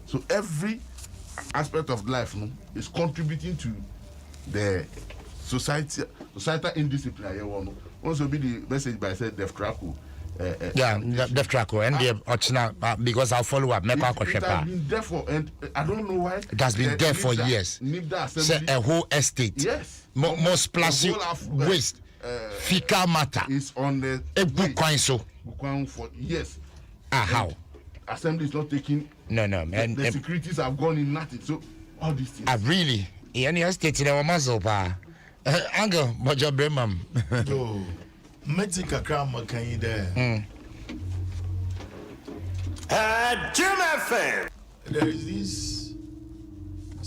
so every aspect of life is contributing to the societal indiscipline. Also be the message by said Def Traco. Def Traco and because I'll follow up. It has been there for, and I don't know why. It has been there for years. Say a whole estate. Yes. Most plastic waste, fecal matter is on the Bukwan for years. How? Assembly is not taking. No, man. The securities have gone in nothing. So all these things. Really? Any estate in our muzzle, pa. Angle, but your bremam. Yo, Mexico Kram can you there? Jim FM. There is this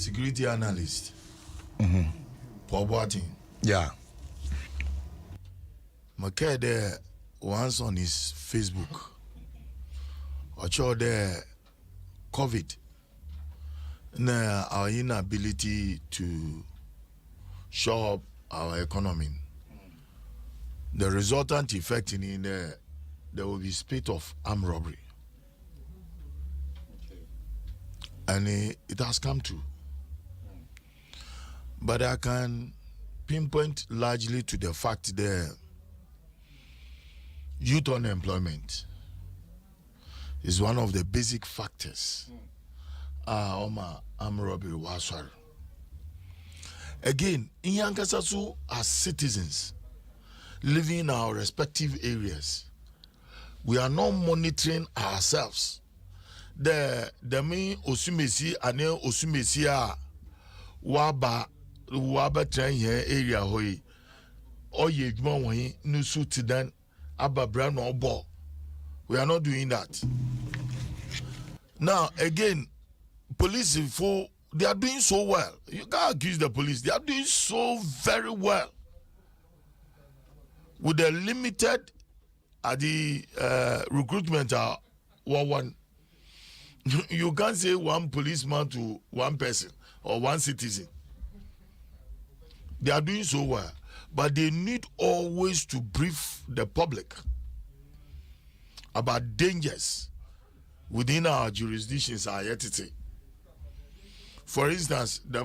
security analyst, Paul Boating. Yeah. Makay there once on his Facebook. Or show there COVID. Now our inability to show up our economy. The resultant effect in there will be spate of armed robbery. And it has come to. But I can pinpoint largely to the fact that youth unemployment is one of the basic factors. Armed robbery was. Again, in Yankasasu, as citizens living in our respective areas, we are not monitoring ourselves. The main osumesi ane osumesi a waba train here area hoi oye juma wahi nusu tidan ababra no obo. We are not doing that. Now again, police they are doing so well. You can't accuse the police. They are doing so very well. With the limited recruitment one. You can't say one policeman to one person or one citizen. They are doing so well. But they need always to brief the public about dangers within our jurisdictions, our entity. For instance, the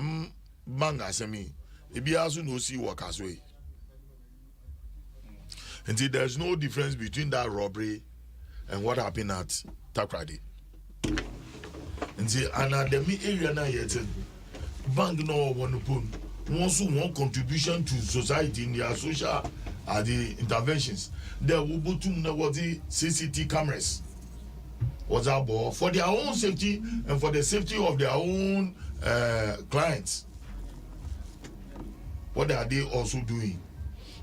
manga semi, Ibiazu no see workers way. And see, there's no difference between that robbery and what happened at Takrady. And see, and at the area now yet, bank no one upon one contribution to society in their social the interventions. There will be the CCTV cameras. Was about for their own safety and for the safety of their own clients. What are they also doing?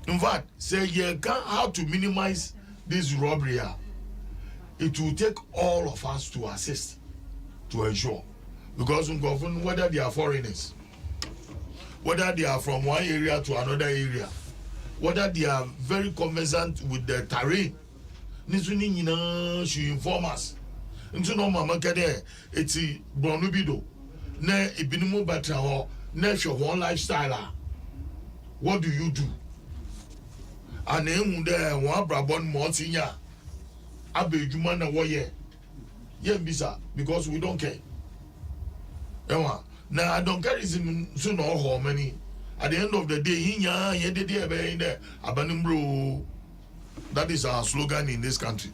In fact, say how to minimize this robbery. It will take all of us to assist to ensure, because whether they are foreigners, whether they are from one area to another area, whether they are very conversant with the terrain, should inform us. Into no mama kede eti bronubido ne ibinimu batra ho ne hwe one lifestyle. What do you do? And ehun de one brabon mo tinya abejuma na wo ye bisa, because we don't care. Now I don't care is so no how many. At the end of the day, that is our slogan in this country.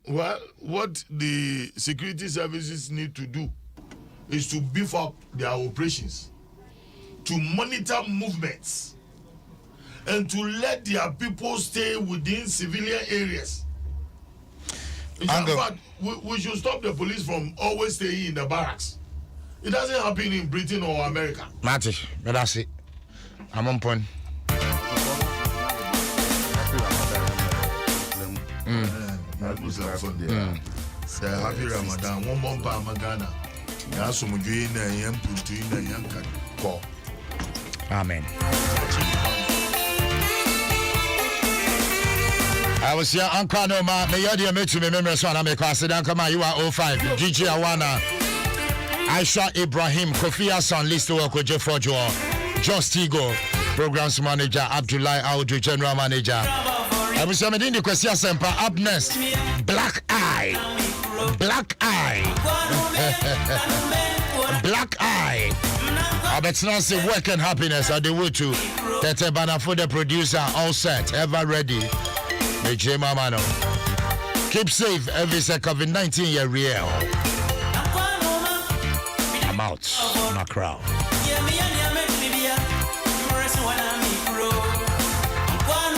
Well, what the security services need to do is to beef up their operations, to monitor movements, and to let their people stay within civilian areas. In fact, we should stop the police from always staying in the barracks. It doesn't happen in Britain or America. Mate, but that's it. I'm on point. Say happy Ramadan. One more pa Magana. Ya so mo dwe na yam putu na yam ko. Amen. I was here, Uncle No Ma. May you meet to me, members one. I'm a Kwasidang. Come on, you are 05. DJ Awana, Aisha Ibrahim, Kofi Hassan, list to work with Jeff Ojo, Just Tigo, Programs Manager, Abdullah Audu, General Manager. I was here, the question Sempa. Up next, Black Eye. Black Eye. Black Eye. I bet not say work and happiness are the way to. Tete Bana for the producer, all set, ever ready. J Mama no. Keep safe every second COVID-19 year real. I'm out. My crowd.